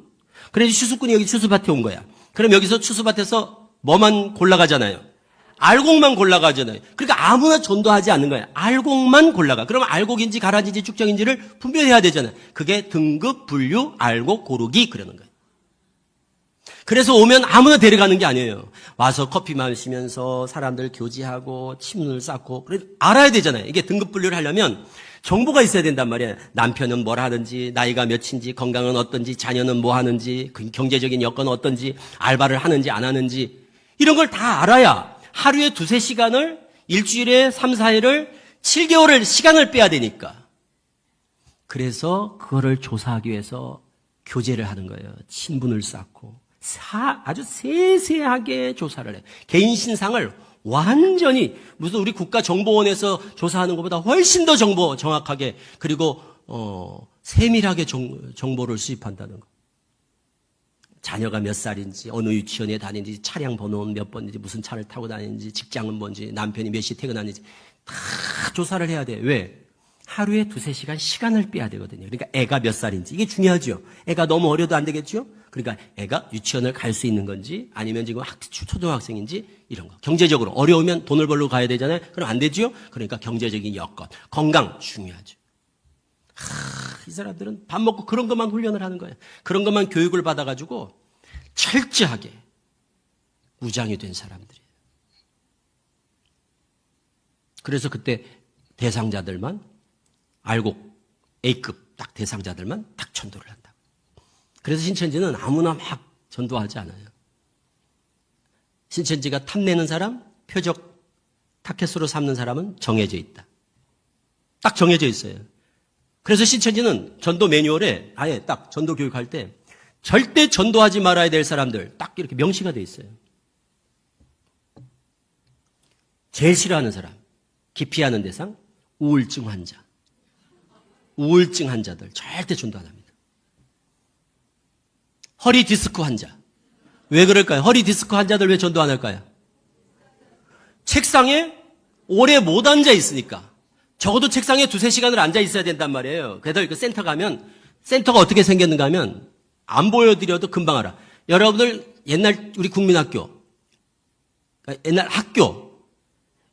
그래서 추수꾼이 여기 추수밭에 온 거야. 그럼 여기서 추수밭에서 뭐만 골라가잖아요. 알곡만 골라가잖아요. 그러니까 아무나 전도하지 않는 거예요. 알곡만 골라가. 그럼 알곡인지 가라지인지 쭉정인지를 분별해야 되잖아요. 그게 등급, 분류, 알곡, 고르기 그러는 거예요. 그래서 오면 아무나 데려가는 게 아니에요. 와서 커피 마시면서 사람들 교제하고 침을 쌓고 그래 알아야 되잖아요. 이게 등급 분류를 하려면 정보가 있어야 된단 말이에요. 남편은 뭘 하는지, 나이가 몇인지, 건강은 어떤지, 자녀는 뭐 하는지, 경제적인 여건은 어떤지, 알바를 하는지 안 하는지 이런 걸 다 알아야 하루에 2-3시간을 일주일에 3-4일을 7개월을 시간을 빼야 되니까. 그래서 그거를 조사하기 위해서 교제를 하는 거예요. 친분을 쌓고 아주 세세하게 조사를 해요. 개인 신상을 완전히 무슨 우리 국가정보원에서 조사하는 것보다 훨씬 더 정확하게 그리고 세밀하게 정보를 수집한다는 거. 자녀가 몇 살인지, 어느 유치원에 다니는지, 차량 번호는 몇 번인지, 무슨 차를 타고 다니는지, 직장은 뭔지, 남편이 몇 시에 퇴근하는지 다 조사를 해야 돼. 왜? 하루에 2-3시간 시간을 빼야 되거든요. 그러니까 애가 몇 살인지. 이게 중요하죠. 애가 너무 어려도 안 되겠죠. 그러니까 애가 유치원을 갈 수 있는 건지 아니면 지금 초등학생인지 이런 거. 경제적으로 어려우면 돈을 벌러 가야 되잖아요. 그럼 안 되죠. 그러니까 경제적인 여건, 건강 중요하죠. 이 사람들은 밥 먹고 그런 것만 훈련을 하는 거예요. 그런 것만 교육을 받아가지고 철저하게 무장이 된 사람들이에요. 그래서 그때 대상자들만 알곡 A급 딱 대상자들만 딱 전도를 한다. 그래서 신천지는 아무나 막 전도하지 않아요. 신천지가 탐내는 사람, 표적 타켓으로 삼는 사람은 정해져 있다. 딱 정해져 있어요. 그래서 신천지는 전도 매뉴얼에 아예 딱 전도 교육할 때 절대 전도하지 말아야 될 사람들 딱 이렇게 명시가 돼 있어요. 제일 싫어하는 사람, 기피하는 대상, 우울증 환자. 우울증 환자들 절대 전도 안 합니다. 허리 디스크 환자. 왜 그럴까요? 허리 디스크 환자들 왜 전도 안 할까요? 책상에 오래 못 앉아 있으니까. 적어도 책상에 2-3시간을 앉아 있어야 된단 말이에요. 그래서 그 센터 가면, 센터가 어떻게 생겼는가 하면, 안 보여드려도 금방 알아. 여러분들 옛날 우리 국민학교, 옛날 학교,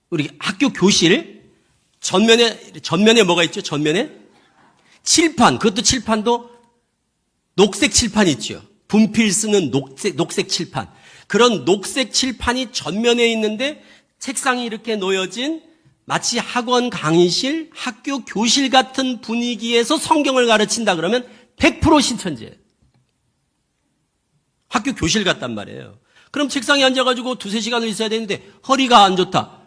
우리 학교 교실, 전면에 뭐가 있죠? 전면에? 칠판, 그것도 칠판도 녹색 칠판 있죠. 분필 쓰는 녹색 칠판. 그런 녹색 칠판이 전면에 있는데 책상이 이렇게 놓여진 마치 학원 강의실, 학교 교실 같은 분위기에서 성경을 가르친다 그러면 100% 신천지예요. 학교 교실 같단 말이에요. 그럼 책상에 앉아가지고 2-3시간을 있어야 되는데 허리가 안 좋다.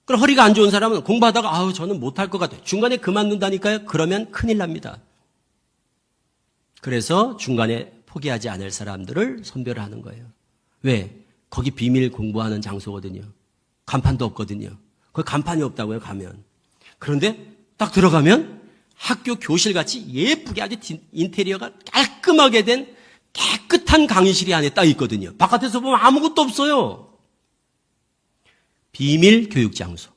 그럼 허리가 안 좋은 사람은 공부하다가 저는 못할 것 같아요. 중간에 그만둔다니까요. 그러면 큰일 납니다. 그래서 중간에 포기하지 않을 사람들을 선별하는 거예요. 왜? 거기 비밀 공부하는 장소거든요. 간판도 없거든요. 거기 간판이 없다고요, 가면. 그런데 딱 들어가면 학교 교실같이 예쁘게 아주 인테리어가 깔끔하게 된 깨끗한 강의실이 안에 딱 있거든요. 바깥에서 보면 아무것도 없어요. 비밀 교육 장소.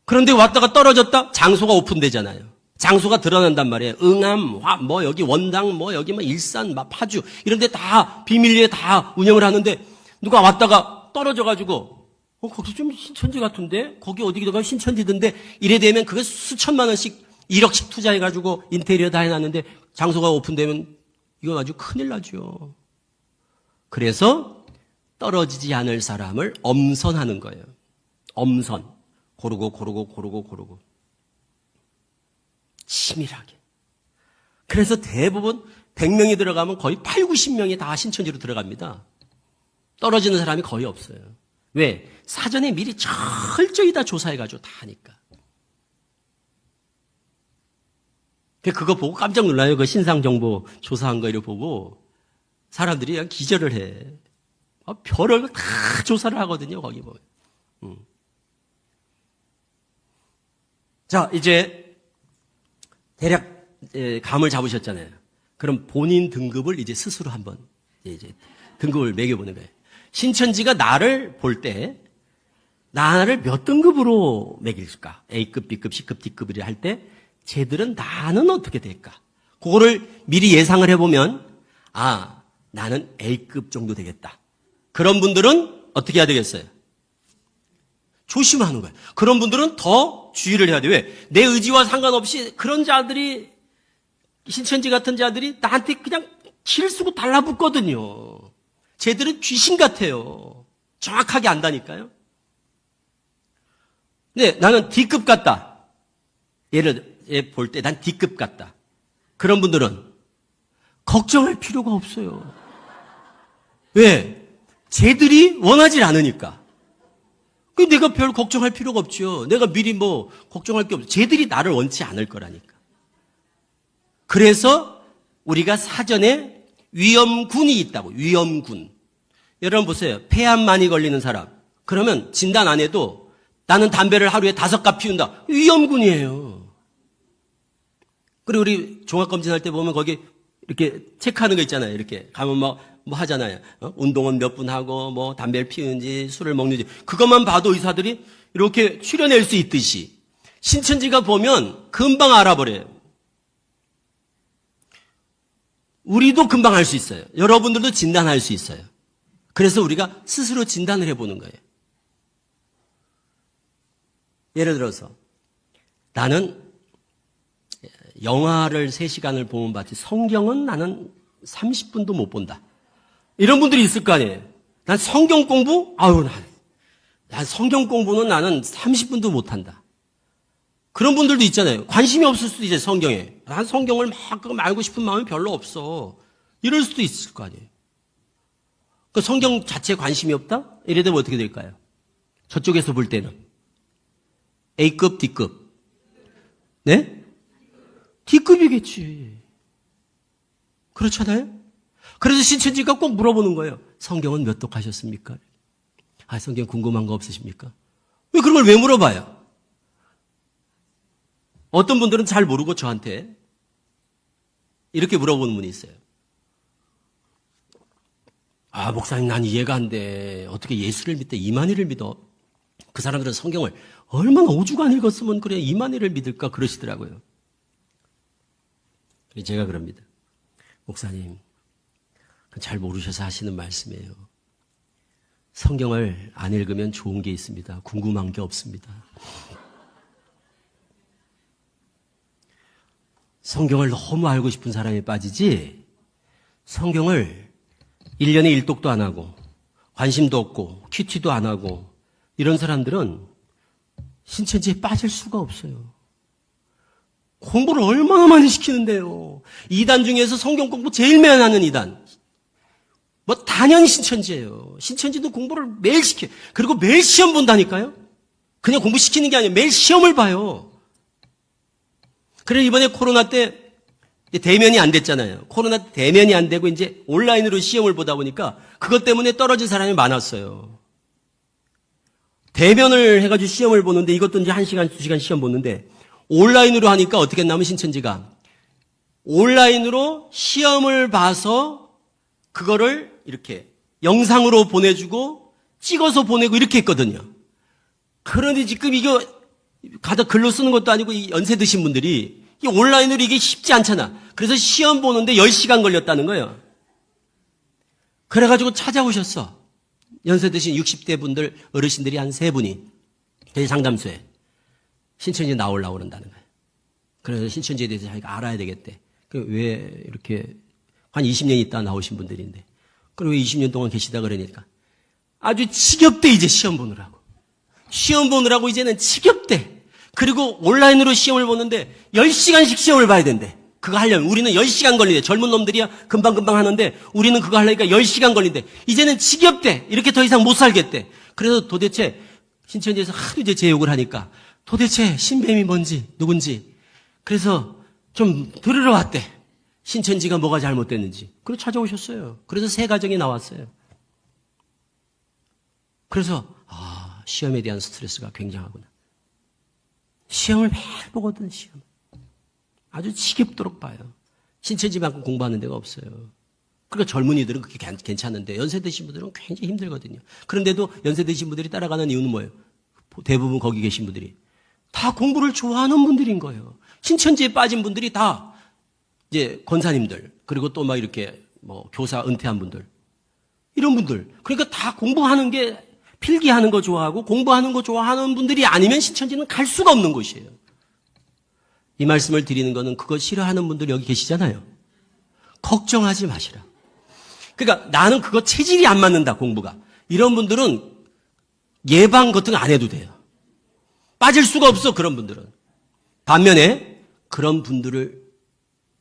그런데 왔다가 떨어졌다? 장소가 오픈되잖아요. 장소가 드러난단 말이에요. 응암, 여기 원당, 여기 일산, 파주, 이런 데 다 비밀리에 다 운영을 하는데 누가 왔다가 떨어져가지고 거기 좀 신천지 같은데? 거기 어디가 신천지던데? 이래 되면 그게 수천만 원씩, 1억씩 투자해가지고 인테리어 다 해놨는데 장소가 오픈되면 이건 아주 큰일 나죠. 그래서 떨어지지 않을 사람을 엄선하는 거예요. 엄선. 고르고. 치밀하게. 그래서 대부분 100명이 들어가면 거의 80-90명이 다 신천지로 들어갑니다. 떨어지는 사람이 거의 없어요. 왜? 사전에 미리 철저히 다 조사해가지고 다 하니까. 그거 보고 깜짝 놀라요. 그 신상정보 조사한 거 이렇게 보고 사람들이 그냥 기절을 해. 별을 다 조사를 하거든요. 거기 보면. 자, 이제 대략 감을 잡으셨잖아요. 그럼 본인 등급을 이제 스스로 한번 이제 등급을 매겨보는 거예요. 신천지가 나를 볼 때 나를 몇 등급으로 매길까? A급, B급, C급, D급이라 할 때 쟤들은 나는 어떻게 될까? 그거를 미리 예상을 해보면 나는 A급 정도 되겠다. 그런 분들은 어떻게 해야 되겠어요? 조심하는 거예요. 그런 분들은 더 주의를 해야 돼요. 왜? 내 의지와 상관없이 그런 자들이, 신천지 같은 자들이 나한테 그냥 질 쓰고 달라붙거든요. 쟤들은 귀신 같아요. 정확하게 안다니까요. 근데 나는 D급 같다. 얘를 볼 때 난 D급 같다. 그런 분들은 걱정할 필요가 없어요. 왜? 쟤들이 원하지 않으니까. 내가 별 걱정할 필요가 없죠. 내가 미리 걱정할 게 없죠. 쟤들이 나를 원치 않을 거라니까. 그래서 우리가 사전에 위험군이 있다고. 위험군. 여러분 보세요. 폐암 많이 걸리는 사람. 그러면 진단 안 해도 나는 담배를 하루에 5갑 피운다. 위험군이에요. 그리고 우리 종합검진할 때 보면 거기 이렇게 체크하는 거 있잖아요. 이렇게 가면 뭐 하잖아요. 운동은 몇 분 하고 담배를 피우는지 술을 먹는지 그것만 봐도 의사들이 이렇게 추려낼 수 있듯이 신천지가 보면 금방 알아버려요. 우리도 금방 알 수 있어요. 여러분들도 진단할 수 있어요. 그래서 우리가 스스로 진단을 해보는 거예요. 예를 들어서 나는 영화를 3시간을 보면 봤지 성경은 나는 30분도 못 본다. 이런 분들이 있을 거 아니에요. 난 성경 공부? 난 성경 공부는 나는 30분도 못 한다. 그런 분들도 있잖아요. 관심이 없을 수도 있어요, 성경에. 난 성경을 막 알고 싶은 마음이 별로 없어. 이럴 수도 있을 거 아니에요. 그 성경 자체에 관심이 없다? 이래 되면 어떻게 될까요? 저쪽에서 볼 때는. A급, D급. 네? D급이겠지. 그렇잖아요? 그래서 신천지가 꼭 물어보는 거예요. 성경은 몇 독 하셨습니까? 성경 궁금한 거 없으십니까? 왜 그런 걸 왜 물어봐요? 어떤 분들은 잘 모르고 저한테 이렇게 물어보는 분이 있어요. 목사님, 난 이해가 안 돼. 어떻게 예수를 믿대? 이만희를 믿어? 그 사람들은 성경을 얼마나 오죽안 읽었으면 그래 이만희를 믿을까? 그러시더라고요. 제가 그럽니다. 목사님, 잘 모르셔서 하시는 말씀이에요. 성경을 안 읽으면 좋은 게 있습니다. 궁금한 게 없습니다. 성경을 너무 알고 싶은 사람이 빠지지, 성경을 1년에 1독도 안 하고 관심도 없고 큐티도 안 하고 이런 사람들은 신천지에 빠질 수가 없어요. 공부를 얼마나 많이 시키는데요. 2단 중에서 성경 공부 제일 매일 하는 2단. 당연히 신천지예요. 신천지도 공부를 매일 시켜요. 그리고 매일 시험 본다니까요. 그냥 공부시키는 게 아니에요. 매일 시험을 봐요. 그래서 이번에 코로나 때 대면이 안 됐잖아요. 코로나 때 대면이 안 되고 이제 온라인으로 시험을 보다 보니까 그것 때문에 떨어진 사람이 많았어요. 대면을 해가지고 시험을 보는데 이것도 이제 1시간, 2시간 시험 보는데 온라인으로 하니까 어떻게 했냐면 신천지가 온라인으로 시험을 봐서 그거를 이렇게 영상으로 보내주고 찍어서 보내고 이렇게 했거든요. 그런데 지금 이거 가다 글로 쓰는 것도 아니고 연세 드신 분들이 이 온라인으로 이게 쉽지 않잖아. 그래서 시험 보는데 10시간 걸렸다는 거예요. 그래가지고 찾아오셨어. 연세 드신 60대 분들, 어르신들이 한 3분이 저희 상담소에 신천지에 나오려고 그런다는 거예요. 그래서 신천지에 대해서 자기가 알아야 되겠대. 왜 이렇게 한 20년 있다 나오신 분들인데. 그리고 20년 동안 계시다 그러니까. 아주 지겹대, 이제 시험 보느라고. 시험 보느라고 이제는 지겹대. 그리고 온라인으로 시험을 보는데 10시간씩 시험을 봐야 된대. 그거 하려면 우리는 10시간 걸린대. 젊은 놈들이야 금방금방 하는데 우리는 그거 하려니까 10시간 걸린대. 이제는 지겹대. 이렇게 더 이상 못 살겠대. 그래서 도대체 신천지에서 하도 이제 제욕을 하니까 도대체 신뱀이 뭔지 누군지 그래서 좀 들으러 왔대. 신천지가 뭐가 잘못됐는지. 그래서 찾아오셨어요. 그래서 3가정이 나왔어요. 그래서 시험에 대한 스트레스가 굉장하구나. 시험을 매일 보거든. 시험. 아주 지겹도록 봐요. 신천지만큼 공부하는 데가 없어요. 그러니까 젊은이들은 그게 괜찮은데 연세 드신 분들은 굉장히 힘들거든요. 그런데도 연세 드신 분들이 따라가는 이유는 뭐예요? 대부분 거기 계신 분들이 다 공부를 좋아하는 분들인 거예요. 신천지에 빠진 분들이 다 이제 권사님들, 그리고 또 막 이렇게 교사 은퇴한 분들, 이런 분들. 그러니까 다 공부하는 게, 필기하는 거 좋아하고 공부하는 거 좋아하는 분들이 아니면 신천지는 갈 수가 없는 곳이에요. 이 말씀을 드리는 거는 그거 싫어하는 분들 여기 계시잖아요. 걱정하지 마시라. 그러니까 나는 그거 체질이 안 맞는다, 공부가. 이런 분들은 예방 같은 거 안 해도 돼요. 빠질 수가 없어, 그런 분들은. 반면에 그런 분들을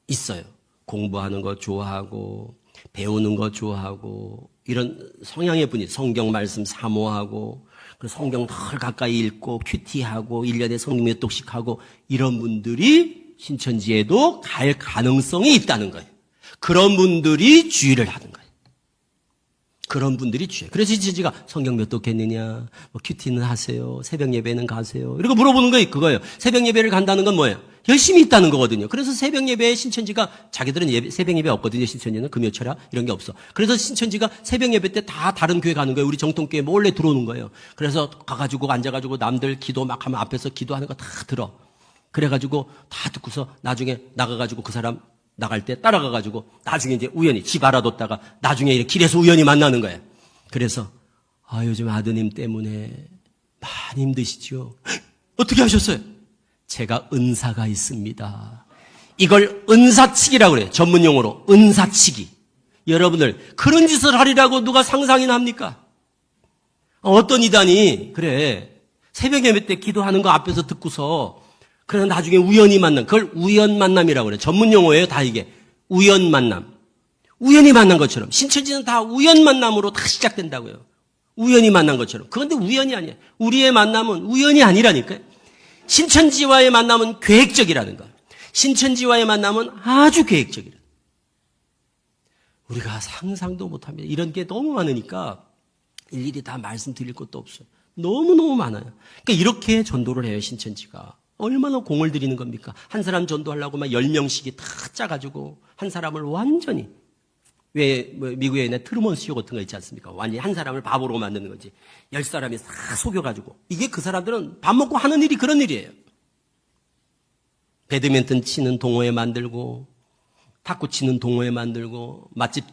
있어요. 공부하는 거 좋아하고 배우는 거 좋아하고 이런 성향의 분이 성경 말씀 사모하고 성경 덜 가까이 읽고 큐티하고 1년에 성경 몇 독씩 하고 이런 분들이 신천지에도 갈 가능성이 있다는 거예요. 그런 분들이 주의를 하는 거예요. 그런 분들이 주의. 그래서 신천지가 성경 몇 독 했느냐, 큐티는 하세요, 새벽 예배는 가세요, 이런 거 물어보는 거예요. 그거예요. 새벽 예배를 간다는 건 뭐예요? 열심히 있다는 거거든요. 그래서 새벽 예배에 신천지가 자기들은 새벽 예배 없거든요. 신천지는 금요철야 이런 게 없어. 그래서 신천지가 새벽 예배 때 다 다른 교회 가는 거예요. 우리 정통교회 몰래 들어오는 거예요. 그래서 가가지고 앉아가지고 남들 기도 막 하면 앞에서 기도하는 거 다 들어. 그래가지고 다 듣고서 나중에 나가가지고 그 사람 나갈 때 따라가가지고 나중에 이제 우연히 집 알아뒀다가 나중에 이렇게 길에서 우연히 만나는 거예요. 그래서 요즘 아드님 때문에 많이 힘드시죠? 어떻게 하셨어요? 제가 은사가 있습니다. 이걸 은사치기라고 그래요. 전문 용어로 은사치기. 여러분들 그런 짓을 하리라고 누가 상상이나 합니까? 어떤 이단이 그래 새벽 예배 때 기도하는 거 앞에서 듣고서 그러나 나중에 우연히 만난 그걸 우연 만남이라고 그래요. 전문 용어예요. 다 이게 우연 만남. 우연히 만난 것처럼 신천지는 다 우연 만남으로 다 시작된다고요. 우연히 만난 것처럼. 그런데 우연이 아니에요. 우리의 만남은 우연이 아니라니까요. 신천지와의 만남은 계획적이라는 거. 신천지와의 만남은 아주 계획적이라. 우리가 상상도 못합니다. 이런 게 너무 많으니까 일일이 다 말씀드릴 것도 없어요. 너무너무 많아요. 그러니까 이렇게 전도를 해요. 신천지가. 얼마나 공을 들이는 겁니까? 한 사람 전도하려고 막 10명씩이 다 짜가지고 한 사람을 완전히 왜 미국에 있는 트루먼 쇼 같은 거 있지 않습니까? 완전히 한 사람을 바보로 만드는 거지. 10사람이 다 속여가지고. 이게 그 사람들은 밥 먹고 하는 일이 그런 일이에요. 배드민턴 치는 동호회 만들고 탁구 치는 동호회 만들고 맛집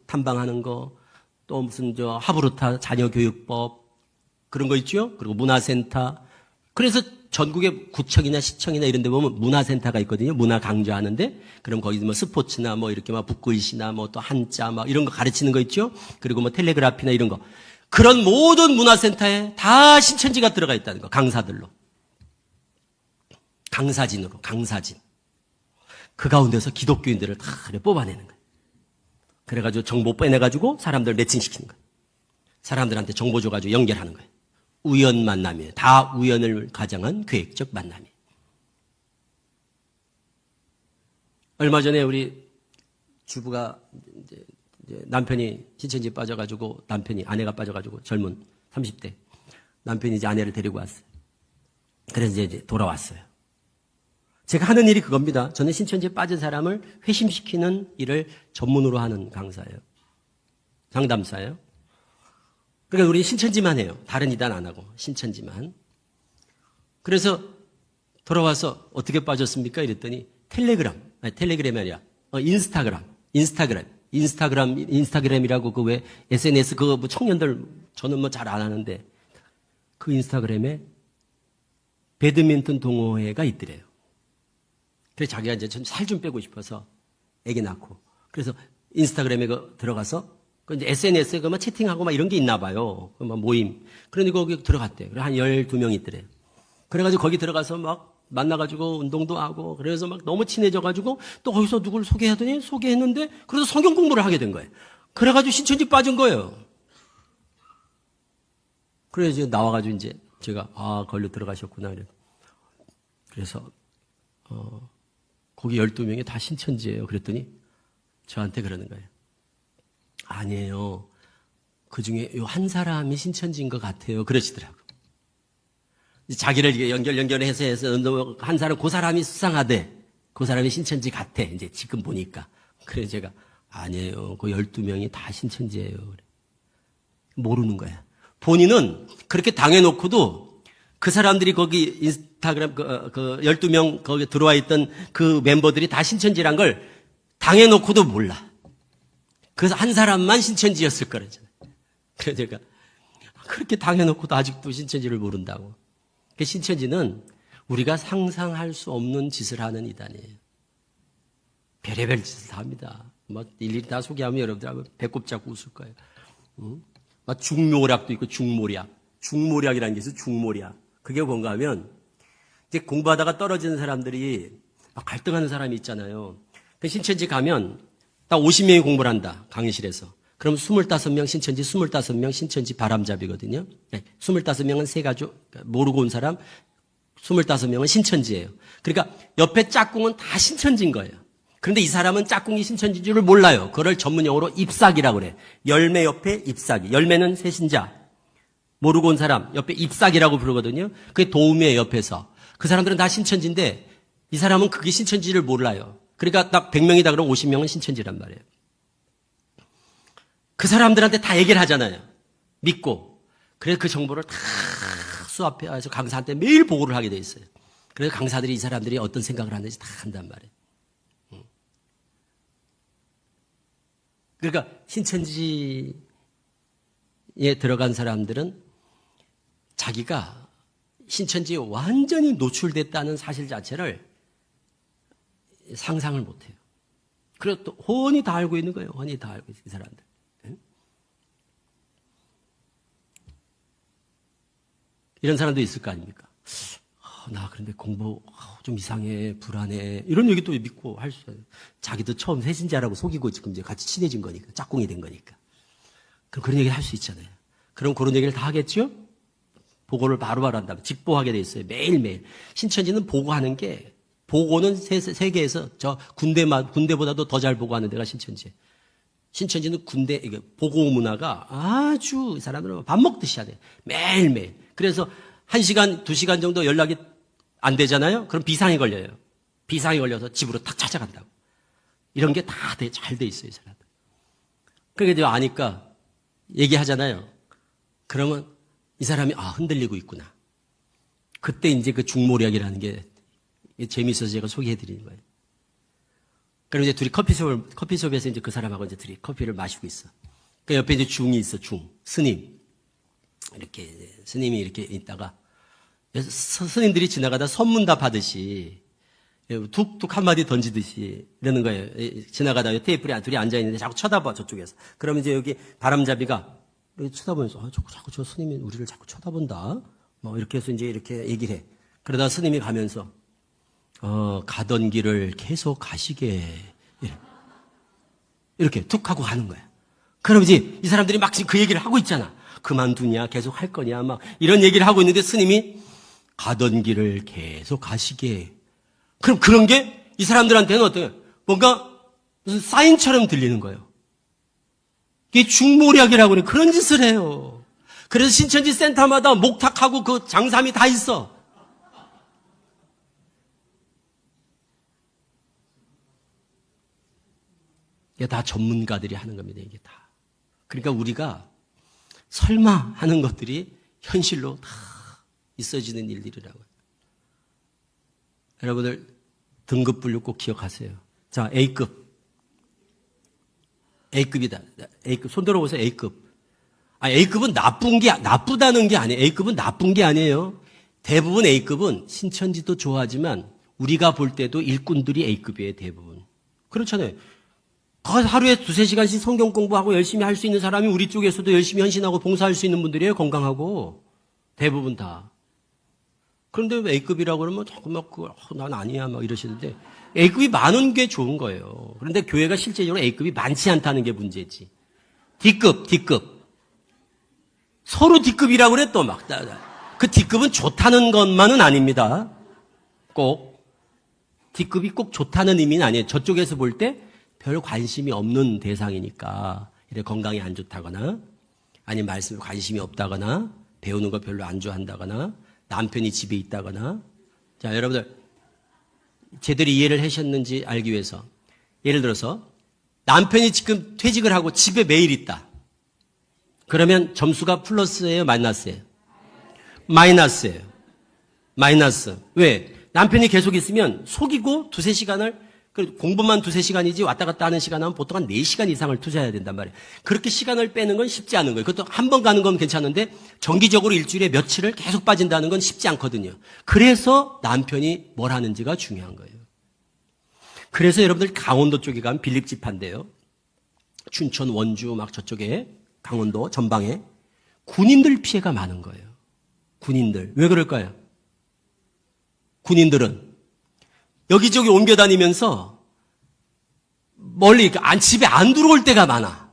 탐방하는 거 또 무슨 하브루타 자녀교육법 그런 거 있죠? 그리고 문화센터. 그래서 전국의 구청이나 시청이나 이런 데 보면 문화센터가 있거든요. 문화 강조하는데. 그럼 거기 뭐 스포츠나 뭐 이렇게 막 북글씨나 뭐 또 한자 막 이런 거 가르치는 거 있죠. 그리고 뭐 텔레그라피나 이런 거. 그런 모든 문화센터에 다 신천지가 들어가 있다는 거. 강사들로. 강사진으로. 강사진. 그 가운데서 기독교인들을 다 뽑아내는 거예요. 그래가지고 정보 빼내가지고 사람들 매칭시키는 거예요. 사람들한테 정보 줘가지고 연결하는 거예요. 우연 만남이에요. 다 우연을 가장한 계획적 만남이에요. 얼마 전에 우리 주부가 이제 남편이 신천지에 빠져가지고 아내가 빠져가지고 젊은 30대 남편이 이제 아내를 데리고 왔어요. 그래서 이제 돌아왔어요. 제가 하는 일이 그겁니다. 저는 신천지에 빠진 사람을 회심시키는 일을 전문으로 하는 강사예요. 상담사예요. 그러니까 우리 신천지만 해요. 다른 이단 안 하고 신천지만. 그래서 돌아와서 어떻게 빠졌습니까? 이랬더니 텔레그램이 아니라 인스타그램이라고 그 왜 SNS 그거 뭐 청년들 저는 뭐 잘 안 하는데 그 인스타그램에 배드민턴 동호회가 있더래요. 그래서 자기가 이제 살 좀 빼고 싶어서 애기 낳고 그래서 인스타그램에 들어가서 그 이제 SNS에 그 막 채팅하고 막 이런 게 있나 봐요. 그 막 모임. 그러니 거기 들어갔대. 그래 한 12명 있더래. 그래가지고 거기 들어가서 막 만나가지고 운동도 하고 그래서 막 너무 친해져가지고 또 거기서 누굴 소개하더니 소개했는데 그래서 성경 공부를 하게 된 거예요. 그래가지고 신천지 빠진 거예요. 그래서 나와가지고 이제 제가 거기로 들어가셨구나. 그래서 거기 12명이 다 신천지예요. 그랬더니 저한테 그러는 거예요. 아니에요. 그 중에 요 한 사람이 신천지인 것 같아요. 그러시더라고요. 자기를 연결해서 한 사람, 그 사람이 수상하대. 그 사람이 신천지 같아. 이제 지금 보니까. 그래서 제가 아니에요. 그 12명이 다 신천지예요. 모르는 거야. 본인은 그렇게 당해놓고도 그 사람들이 거기 인스타그램 그 12명 거기 들어와 있던 그 멤버들이 다 신천지란 걸 당해놓고도 몰라. 그래서 한 사람만 신천지였을 거라잖아요. 그래서 제가 그렇게 당해놓고도 아직도 신천지를 모른다고. 그 신천지는 우리가 상상할 수 없는 짓을 하는 이단이에요. 별의별 짓을 다 합니다. 뭐 일일이 다 소개하면 여러분들 배꼽 잡고 웃을 거예요. 막 중묘략도 있고 중모략이라는 게 있어요. 중모략. 그게 뭔가 하면 이제 공부하다가 떨어지는 사람들이 막 갈등하는 사람이 있잖아요. 그 신천지 가면 딱 50명이 공부를 한다. 강의실에서. 그럼 25명 신천지 바람잡이거든요. 네, 25명은 세 가족 모르고 온 사람 25명은 신천지예요. 그러니까 옆에 짝꿍은 다 신천지인 거예요. 그런데 이 사람은 짝꿍이 신천지인 줄을 몰라요. 그걸 전문용어로 잎사귀라고 그래. 열매 옆에 잎사귀. 열매는 새신자. 모르고 온 사람 옆에 잎사귀라고 부르거든요. 그게 도움이에요. 옆에서. 그 사람들은 다 신천지인데 이 사람은 그게 신천지를 몰라요. 그러니까 딱 100명이다 그러면 50명은 신천지란 말이에요. 그 사람들한테 다 얘기를 하잖아요. 믿고. 그래서 그 정보를 다 수합해서 강사한테 매일 보고를 하게 돼 있어요. 그래서 강사들이 이 사람들이 어떤 생각을 하는지 다 한단 말이에요. 그러니까 신천지에 들어간 사람들은 자기가 신천지에 완전히 노출됐다는 사실 자체를 상상을 못해요. 그리고 또 훤히 다 알고 있는 거예요. 훤히 다 알고 있어요. 이 사람들. 이런 사람도 있을 거 아닙니까? 나 그런데 공부 좀 이상해, 불안해. 이런 얘기도 믿고 할 수 있어요. 자기도 처음 새신자라고 속이고 지금 이제 같이 친해진 거니까, 짝꿍이 된 거니까. 그럼 그런 얘기를 할 수 있잖아요. 그럼 그런 얘기를 다 하겠죠? 보고를 바로바로 한다면 직보하게 돼 있어요. 매일매일. 신천지는 보고하는 게, 보고는 세계에서 저 군대보다도 더 잘 보고하는 데가 신천지예요. 신천지는 이게 보고 문화가 아주 이 사람들은 밥 먹듯이 하대. 매일매일. 그래서 1시간, 2시간 정도 연락이 안 되잖아요? 그럼 비상이 걸려요. 비상이 걸려서 집으로 탁 찾아간다고. 이런 게 다 잘 돼 있어요, 이 사람들. 그러니까 이제 아니까 얘기하잖아요. 그러면 이 사람이 흔들리고 있구나. 그때 이제 그 중모략이라는 게 재미있어서 제가 소개해 드리는 거예요. 그럼 이제 둘이 커피숍에서 이제 그 사람하고 이제 둘이 커피를 마시고 있어. 그 옆에 이제 중이 있어, 스님. 이렇게, 스님이 이렇게 있다가, 스님들이 지나가다 선문답 하듯이, 툭툭 한마디 던지듯이 이러는 거예요. 지나가다 테이블에 둘이 앉아있는데 자꾸 쳐다봐, 저쪽에서. 그러면 이제 여기 바람잡이가 이렇게 쳐다보면서, 자꾸 저 스님이 우리를 자꾸 쳐다본다. 뭐, 이렇게 해서 이제 이렇게 얘기를 해. 그러다 스님이 가면서, 가던 길을 계속 가시게. 이렇게 툭 하고 가는 거야. 그럼 이제 이 사람들이 막 지금 그 얘기를 하고 있잖아. 그만두냐, 계속 할 거냐, 막 이런 얘기를 하고 있는데 스님이 가던 길을 계속 가시게. 그럼 그런 게 이 사람들한테는 어때요? 뭔가 무슨 사인처럼 들리는 거예요. 이게 중모략이라고 그래. 그런 짓을 해요. 그래서 신천지 센터마다 목탁하고 그 장삼이 다 있어. 이게 다 전문가들이 하는 겁니다, 이게 다. 그러니까 우리가 설마 하는 것들이 현실로 다 있어지는 일들이라고요. 여러분들 등급 분류 꼭 기억하세요. 자, A급. A급이다. A급. 손 들어보세요, A급. A급은 나쁘다는 게 아니에요. A급은 나쁜 게 아니에요. 대부분 A급은 신천지도 좋아하지만 우리가 볼 때도 일꾼들이 A급이에요, 대부분. 그렇잖아요. 하루에 2-3시간씩 성경 공부하고 열심히 할 수 있는 사람이 우리 쪽에서도 열심히 헌신하고 봉사할 수 있는 분들이에요, 건강하고. 대부분 다. 그런데 왜 A급이라고 그러면 자꾸 막, 난 아니야, 막 이러시는데. A급이 많은 게 좋은 거예요. 그런데 교회가 실제적으로 A급이 많지 않다는 게 문제지. D급. 서로 D급이라고 그래, 또 막. 그 D급은 좋다는 것만은 아닙니다. 꼭. D급이 꼭 좋다는 의미는 아니에요. 저쪽에서 볼 때 별 관심이 없는 대상이니까. 이래 건강이 안 좋다거나, 아니면 말씀에 관심이 없다거나, 배우는 거 별로 안 좋아한다거나, 남편이 집에 있다거나. 자, 여러분들, 제대로 이해를 하셨는지 알기 위해서. 예를 들어서, 남편이 지금 퇴직을 하고 집에 매일 있다. 그러면 점수가 플러스예요, 마이너스예요? 마이너스예요. 마이너스. 왜? 남편이 계속 있으면 속이고 2-3시간을, 공부만 2-3시간이지 왔다 갔다 하는 시간 하면 보통 한 4시간 이상을 투자해야 된단 말이에요. 그렇게 시간을 빼는 건 쉽지 않은 거예요. 그것도 한 번 가는 건 괜찮은데 정기적으로 일주일에 며칠을 계속 빠진다는 건 쉽지 않거든요. 그래서 남편이 뭘 하는지가 중요한 거예요. 그래서 여러분들 강원도 쪽에 가면 빌립지파인데요. 춘천, 원주 막 저쪽에 강원도 전방에 군인들 피해가 많은 거예요. 군인들. 왜 그럴까요? 군인들은 여기저기 옮겨 다니면서 멀리 집에 안 들어올 때가 많아.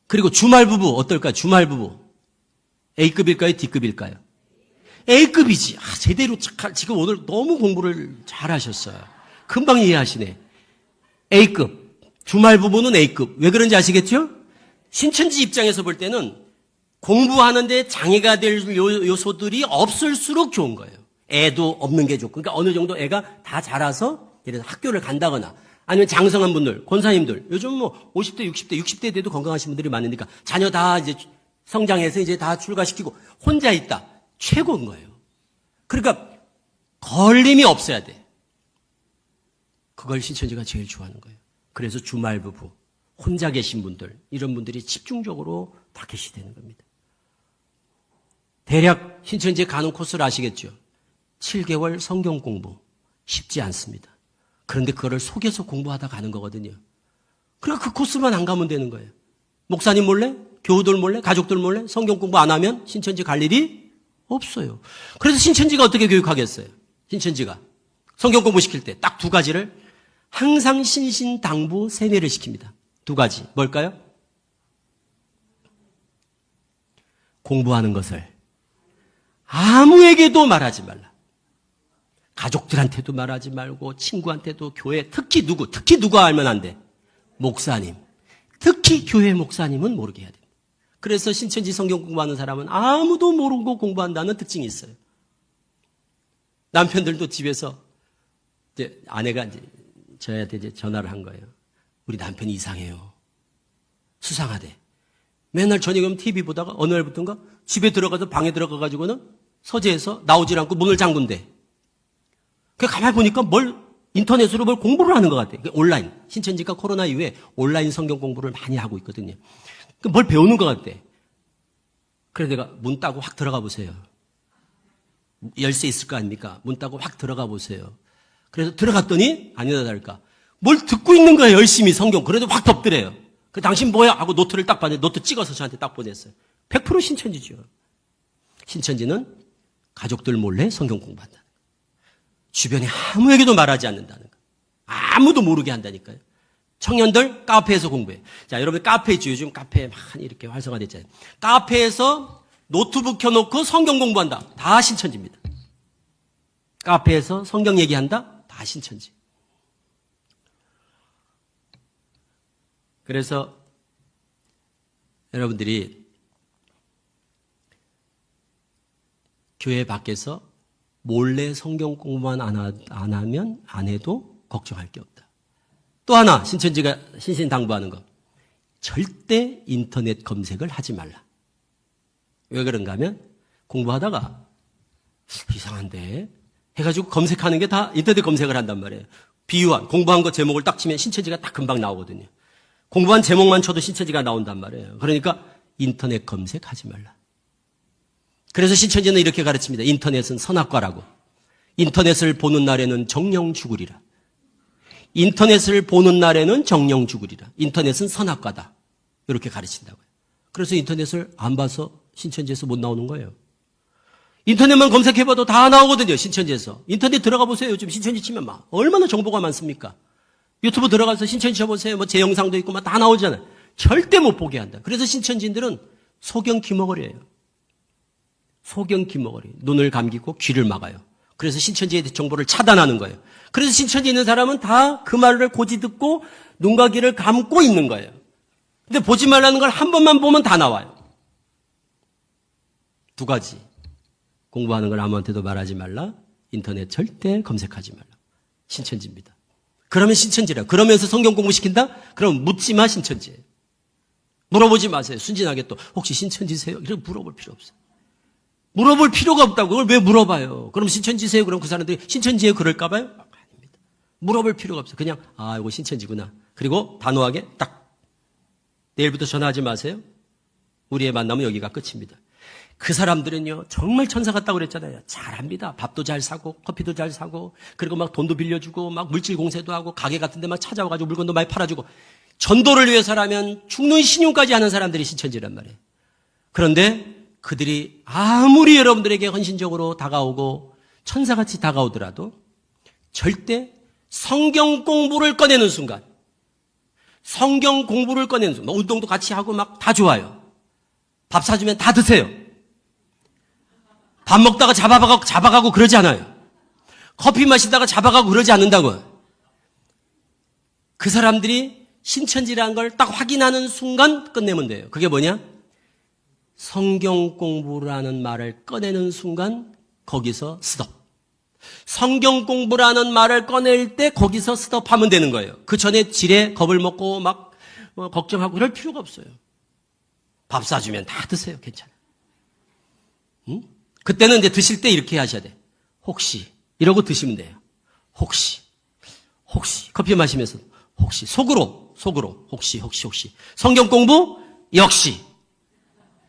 그리고 주말 부부 어떨까요? 주말 부부 A급일까요? D급일까요? A급이지. 제대로 지금 오늘 너무 공부를 잘하셨어요. 금방 이해하시네. A급. 주말 부부는 A급. 왜 그런지 아시겠죠? 신천지 입장에서 볼 때는 공부하는데 장애가 될 요소들이 없을수록 좋은 거예요. 애도 없는 게 좋고, 그러니까 어느 정도 애가 다 자라서 예를 들어서 학교를 간다거나 아니면 장성한 분들, 권사님들, 요즘 뭐 50대, 60대 돼도 건강하신 분들이 많으니까 자녀 다 이제 성장해서 이제 다 출가시키고 혼자 있다. 최고인 거예요. 그러니까 걸림이 없어야 돼. 그걸 신천지가 제일 좋아하는 거예요. 그래서 주말 부부, 혼자 계신 분들, 이런 분들이 집중적으로 타겟이 되는 겁니다. 대략 신천지에 가는 코스를 아시겠죠? 7개월 성경 공부. 쉽지 않습니다. 그런데 그거를 속여서 공부하다 가는 거거든요. 그러니까 그 코스만 안 가면 되는 거예요. 목사님 몰래, 교우들 몰래, 가족들 몰래 성경 공부 안 하면 신천지 갈 일이 없어요. 그래서 신천지가 어떻게 교육하겠어요? 신천지가 성경 공부 시킬 때 딱 두 가지를 항상 신신당부 세뇌를 시킵니다. 두 가지. 뭘까요? 공부하는 것을 아무에게도 말하지 말라. 가족들한테도 말하지 말고 친구한테도 교회 특히 누가 알면 안 돼? 목사님. 특히 교회 목사님은 모르게 해야 됩니다. 그래서 신천지 성경 공부하는 사람은 아무도 모르고 공부한다는 특징이 있어요. 남편들도 집에서 이제 아내가 이제 저한테 이제 전화를 한 거예요. 우리 남편이 이상해요. 수상하대. 맨날 저녁에 TV 보다가 어느 날부터인가 집에 들어가서 방에 들어가가지고는 서재에서 나오질 않고 문을 잠근대. 그 가만히 보니까 인터넷으로 뭘 공부를 하는 것 같아. 온라인. 신천지가 코로나 이후에 온라인 성경 공부를 많이 하고 있거든요. 뭘 배우는 것 같아. 그래서 내가 문 따고 확 들어가 보세요. 열쇠 있을 거 아닙니까? 문 따고 확 들어가 보세요. 그래서 들어갔더니 아니다 다를까. 뭘 듣고 있는 거야 열심히 성경. 그래도 확 덮더래요. 그 당신 뭐야? 하고 노트를 딱 봤는데 노트 찍어서 저한테 딱 보냈어요. 100% 신천지죠. 신천지는 가족들 몰래 성경 공부한다. 주변에 아무에게도 말하지 않는다는 거. 아무도 모르게 한다니까요. 청년들 카페에서 공부해. 자, 여러분 카페 있죠. 요즘 카페 많이 이렇게 활성화됐잖아요. 카페에서 노트북 켜놓고 성경 공부한다. 다 신천지입니다. 카페에서 성경 얘기한다. 다 신천지. 그래서 여러분들이 교회 밖에서 몰래 성경 공부만 안 하면 안 해도 걱정할 게 없다. 또 하나 신천지가 신신당부하는 거. 절대 인터넷 검색을 하지 말라. 왜 그런가 하면 공부하다가 이상한데 해가지고 검색하는 게 다 인터넷 검색을 한단 말이에요. 비유한 공부한 거 제목을 딱 치면 신천지가 딱 금방 나오거든요. 공부한 제목만 쳐도 신천지가 나온단 말이에요. 그러니까 인터넷 검색하지 말라. 그래서 신천지는 이렇게 가르칩니다. 인터넷은 선악과라고. 인터넷을 보는 날에는 정령 죽으리라. 인터넷을 보는 날에는 정령 죽으리라. 인터넷은 선악과다. 이렇게 가르친다고요. 그래서 인터넷을 안 봐서 신천지에서 못 나오는 거예요. 인터넷만 검색해봐도 다 나오거든요. 신천지에서. 인터넷 들어가 보세요. 요즘 신천지 치면 막 얼마나 정보가 많습니까? 유튜브 들어가서 신천지 쳐보세요. 뭐 제 영상도 있고 막 다 나오잖아요. 절대 못 보게 한다. 그래서 신천지인들은 소경 귀머거리예요. 소경 귀머거리. 눈을 감기고 귀를 막아요. 그래서 신천지의 정보를 차단하는 거예요. 그래서 신천지에 있는 사람은 다 그 말을 고지 듣고 눈과 귀를 감고 있는 거예요. 근데 보지 말라는 걸 한 번만 보면 다 나와요. 두 가지. 공부하는 걸 아무한테도 말하지 말라. 인터넷 절대 검색하지 말라. 신천지입니다. 그러면 신천지라. 그러면서 성경 공부시킨다? 그럼 묻지 마 신천지예요. 물어보지 마세요. 순진하게 또 혹시 신천지세요? 이렇게 물어볼 필요 없어요. 물어볼 필요가 없다고. 그걸 왜 물어봐요? 그럼 신천지세요? 그럼 그 사람들이 신천지예요? 그럴까 봐요? 아닙니다. 물어볼 필요가 없어요. 그냥 이거 신천지구나. 그리고 단호하게 딱 내일부터 전화하지 마세요. 우리의 만남은 여기가 끝입니다. 그 사람들은요 정말 천사 같다고 그랬잖아요. 잘합니다. 밥도 잘 사고 커피도 잘 사고 그리고 막 돈도 빌려주고 막 물질 공세도 하고 가게 같은 데 막 찾아와가지고 물건도 많이 팔아주고 전도를 위해서라면 죽는 신용까지 하는 사람들이 신천지란 말이에요. 그런데 그들이 아무리 여러분들에게 헌신적으로 다가오고 천사같이 다가오더라도 절대 성경 공부를 꺼내는 순간 성경 공부를 꺼내는 순간 운동도 같이 하고 막 다 좋아요. 밥 사주면 다 드세요. 밥 먹다가 잡아가고 그러지 않아요. 커피 마시다가 잡아가고 그러지 않는다고요. 그 사람들이 신천지라는 걸 딱 확인하는 순간 끝내면 돼요. 그게 뭐냐? 성경 공부라는 말을 꺼내는 순간 거기서 스톱. 성경 공부라는 말을 꺼낼 때 거기서 스톱하면 되는 거예요. 그 전에 지레 겁을 먹고 막 걱정하고 이럴 필요가 없어요. 밥 사주면 다 드세요. 괜찮아요. 응? 그때는 이제 드실 때 이렇게 하셔야 돼. 혹시 이러고 드시면 돼요. 혹시 커피 마시면서 혹시 속으로 혹시 성경 공부 역시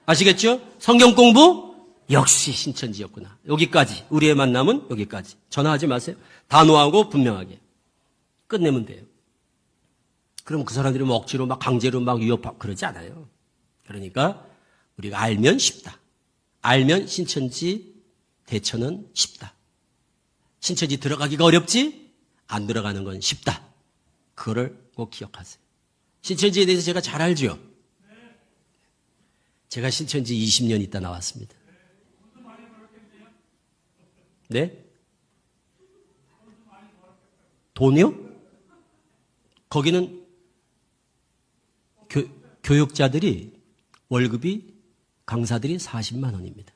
아시겠죠? 성경 공부 역시 신천지였구나. 여기까지 우리의 만남은 여기까지. 전화하지 마세요. 단호하고 분명하게 끝내면 돼요. 그럼 그 사람들이 뭐 억지로 막 강제로 막 위협하고 그러지 않아요. 그러니까 우리가 알면 쉽다. 알면 신천지 대처는 쉽다. 신천지 들어가기가 어렵지? 안 들어가는 건 쉽다. 그거를 꼭 기억하세요. 신천지에 대해서 제가 잘 알죠? 제가 신천지 20년 있다 나왔습니다. 네? 돈이요? 거기는 교육자들이 월급이 강사들이 40만 원입니다.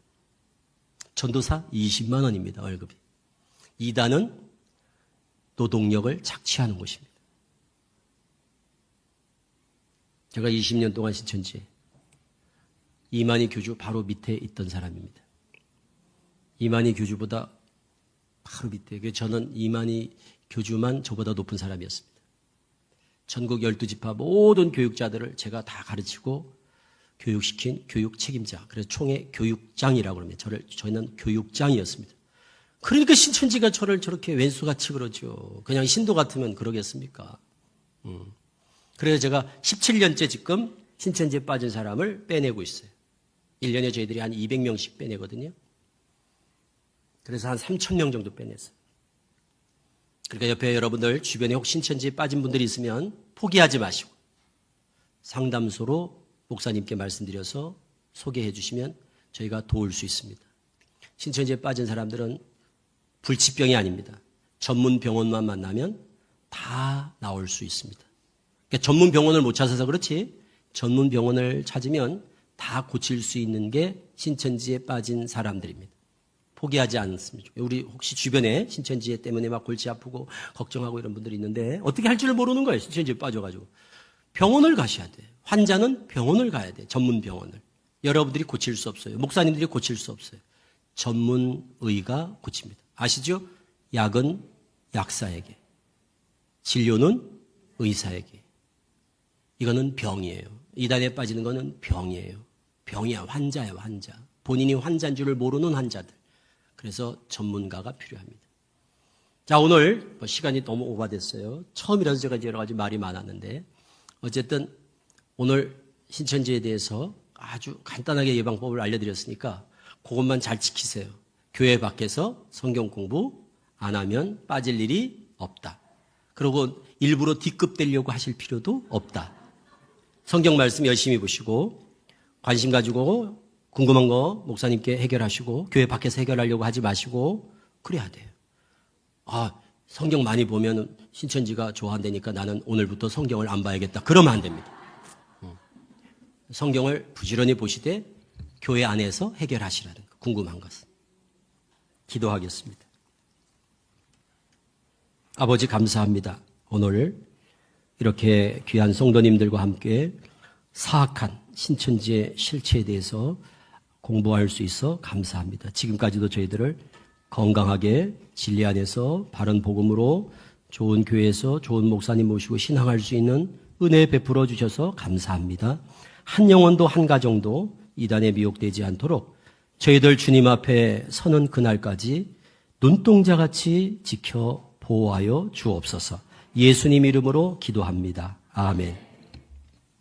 전도사 20만 원입니다. 월급이. 이단은 노동력을 착취하는 곳입니다. 제가 20년 동안 신천지에 이만희 교주 바로 밑에 있던 사람입니다. 이만희 교주보다 바로 밑에. 저는 이만희 교주만 저보다 높은 사람이었습니다. 전국 12지파 모든 교육자들을 제가 다 가르치고 교육시킨 교육 책임자. 그래서 총회 교육장이라고 합니다. 저희는 교육장이었습니다. 그러니까 신천지가 저를 저렇게 왼수같이 그러죠. 그냥 신도 같으면 그러겠습니까? 그래서 제가 17년째 지금 신천지에 빠진 사람을 빼내고 있어요. 1년에 저희들이 한 200명씩 빼내거든요. 그래서 한 3,000명 정도 빼냈어요. 그러니까 옆에 여러분들 주변에 혹 신천지에 빠진 분들이 있으면 포기하지 마시고 상담소로 목사님께 말씀드려서 소개해 주시면 저희가 도울 수 있습니다. 신천지에 빠진 사람들은 불치병이 아닙니다. 전문 병원만 만나면 다 나올 수 있습니다. 그러니까 전문 병원을 못 찾아서 그렇지 전문 병원을 찾으면 다 고칠 수 있는 게 신천지에 빠진 사람들입니다. 포기하지 않습니다. 우리 혹시 주변에 신천지 때문에 막 골치 아프고 걱정하고 이런 분들이 있는데 어떻게 할 줄을 모르는 거예요. 신천지에 빠져가지고. 병원을 가셔야 돼요. 환자는 병원을 가야 돼요. 전문 병원을. 여러분들이 고칠 수 없어요. 목사님들이 고칠 수 없어요. 전문의가 고칩니다. 아시죠? 약은 약사에게, 진료는 의사에게. 이거는 병이에요. 이단에 빠지는 거는 병이에요. 병이야. 환자야, 환자. 본인이 환자인 줄을 모르는 환자들. 그래서 전문가가 필요합니다. 자, 오늘 시간이 너무 오버됐어요. 처음이라서 제가 여러 가지 말이 많았는데 어쨌든 오늘 신천지에 대해서 아주 간단하게 예방법을 알려드렸으니까 그것만 잘 지키세요. 교회 밖에서 성경 공부 안 하면 빠질 일이 없다. 그리고 일부러 D급 되려고 하실 필요도 없다. 성경 말씀 열심히 보시고 관심 가지고 궁금한 거 목사님께 해결하시고 교회 밖에서 해결하려고 하지 마시고 그래야 돼요. 아, 성경 많이 보면 신천지가 좋아한다니까 나는 오늘부터 성경을 안 봐야겠다. 그러면 안 됩니다. 성경을 부지런히 보시되 교회 안에서 해결하시라는 거, 궁금한 것은. 기도하겠습니다. 아버지 감사합니다. 오늘 이렇게 귀한 성도님들과 함께 사악한 신천지의 실체에 대해서 공부할 수 있어 감사합니다. 지금까지도 저희들을 건강하게 진리 안에서 바른 복음으로 좋은 교회에서 좋은 목사님 모시고 신앙할 수 있는 은혜 베풀어 주셔서 감사합니다. 한 영혼도 한 가정도 이단에 미혹되지 않도록 저희들 주님 앞에 서는 그날까지 눈동자같이 지켜 보호하여 주옵소서. 예수님 이름으로 기도합니다. 아멘.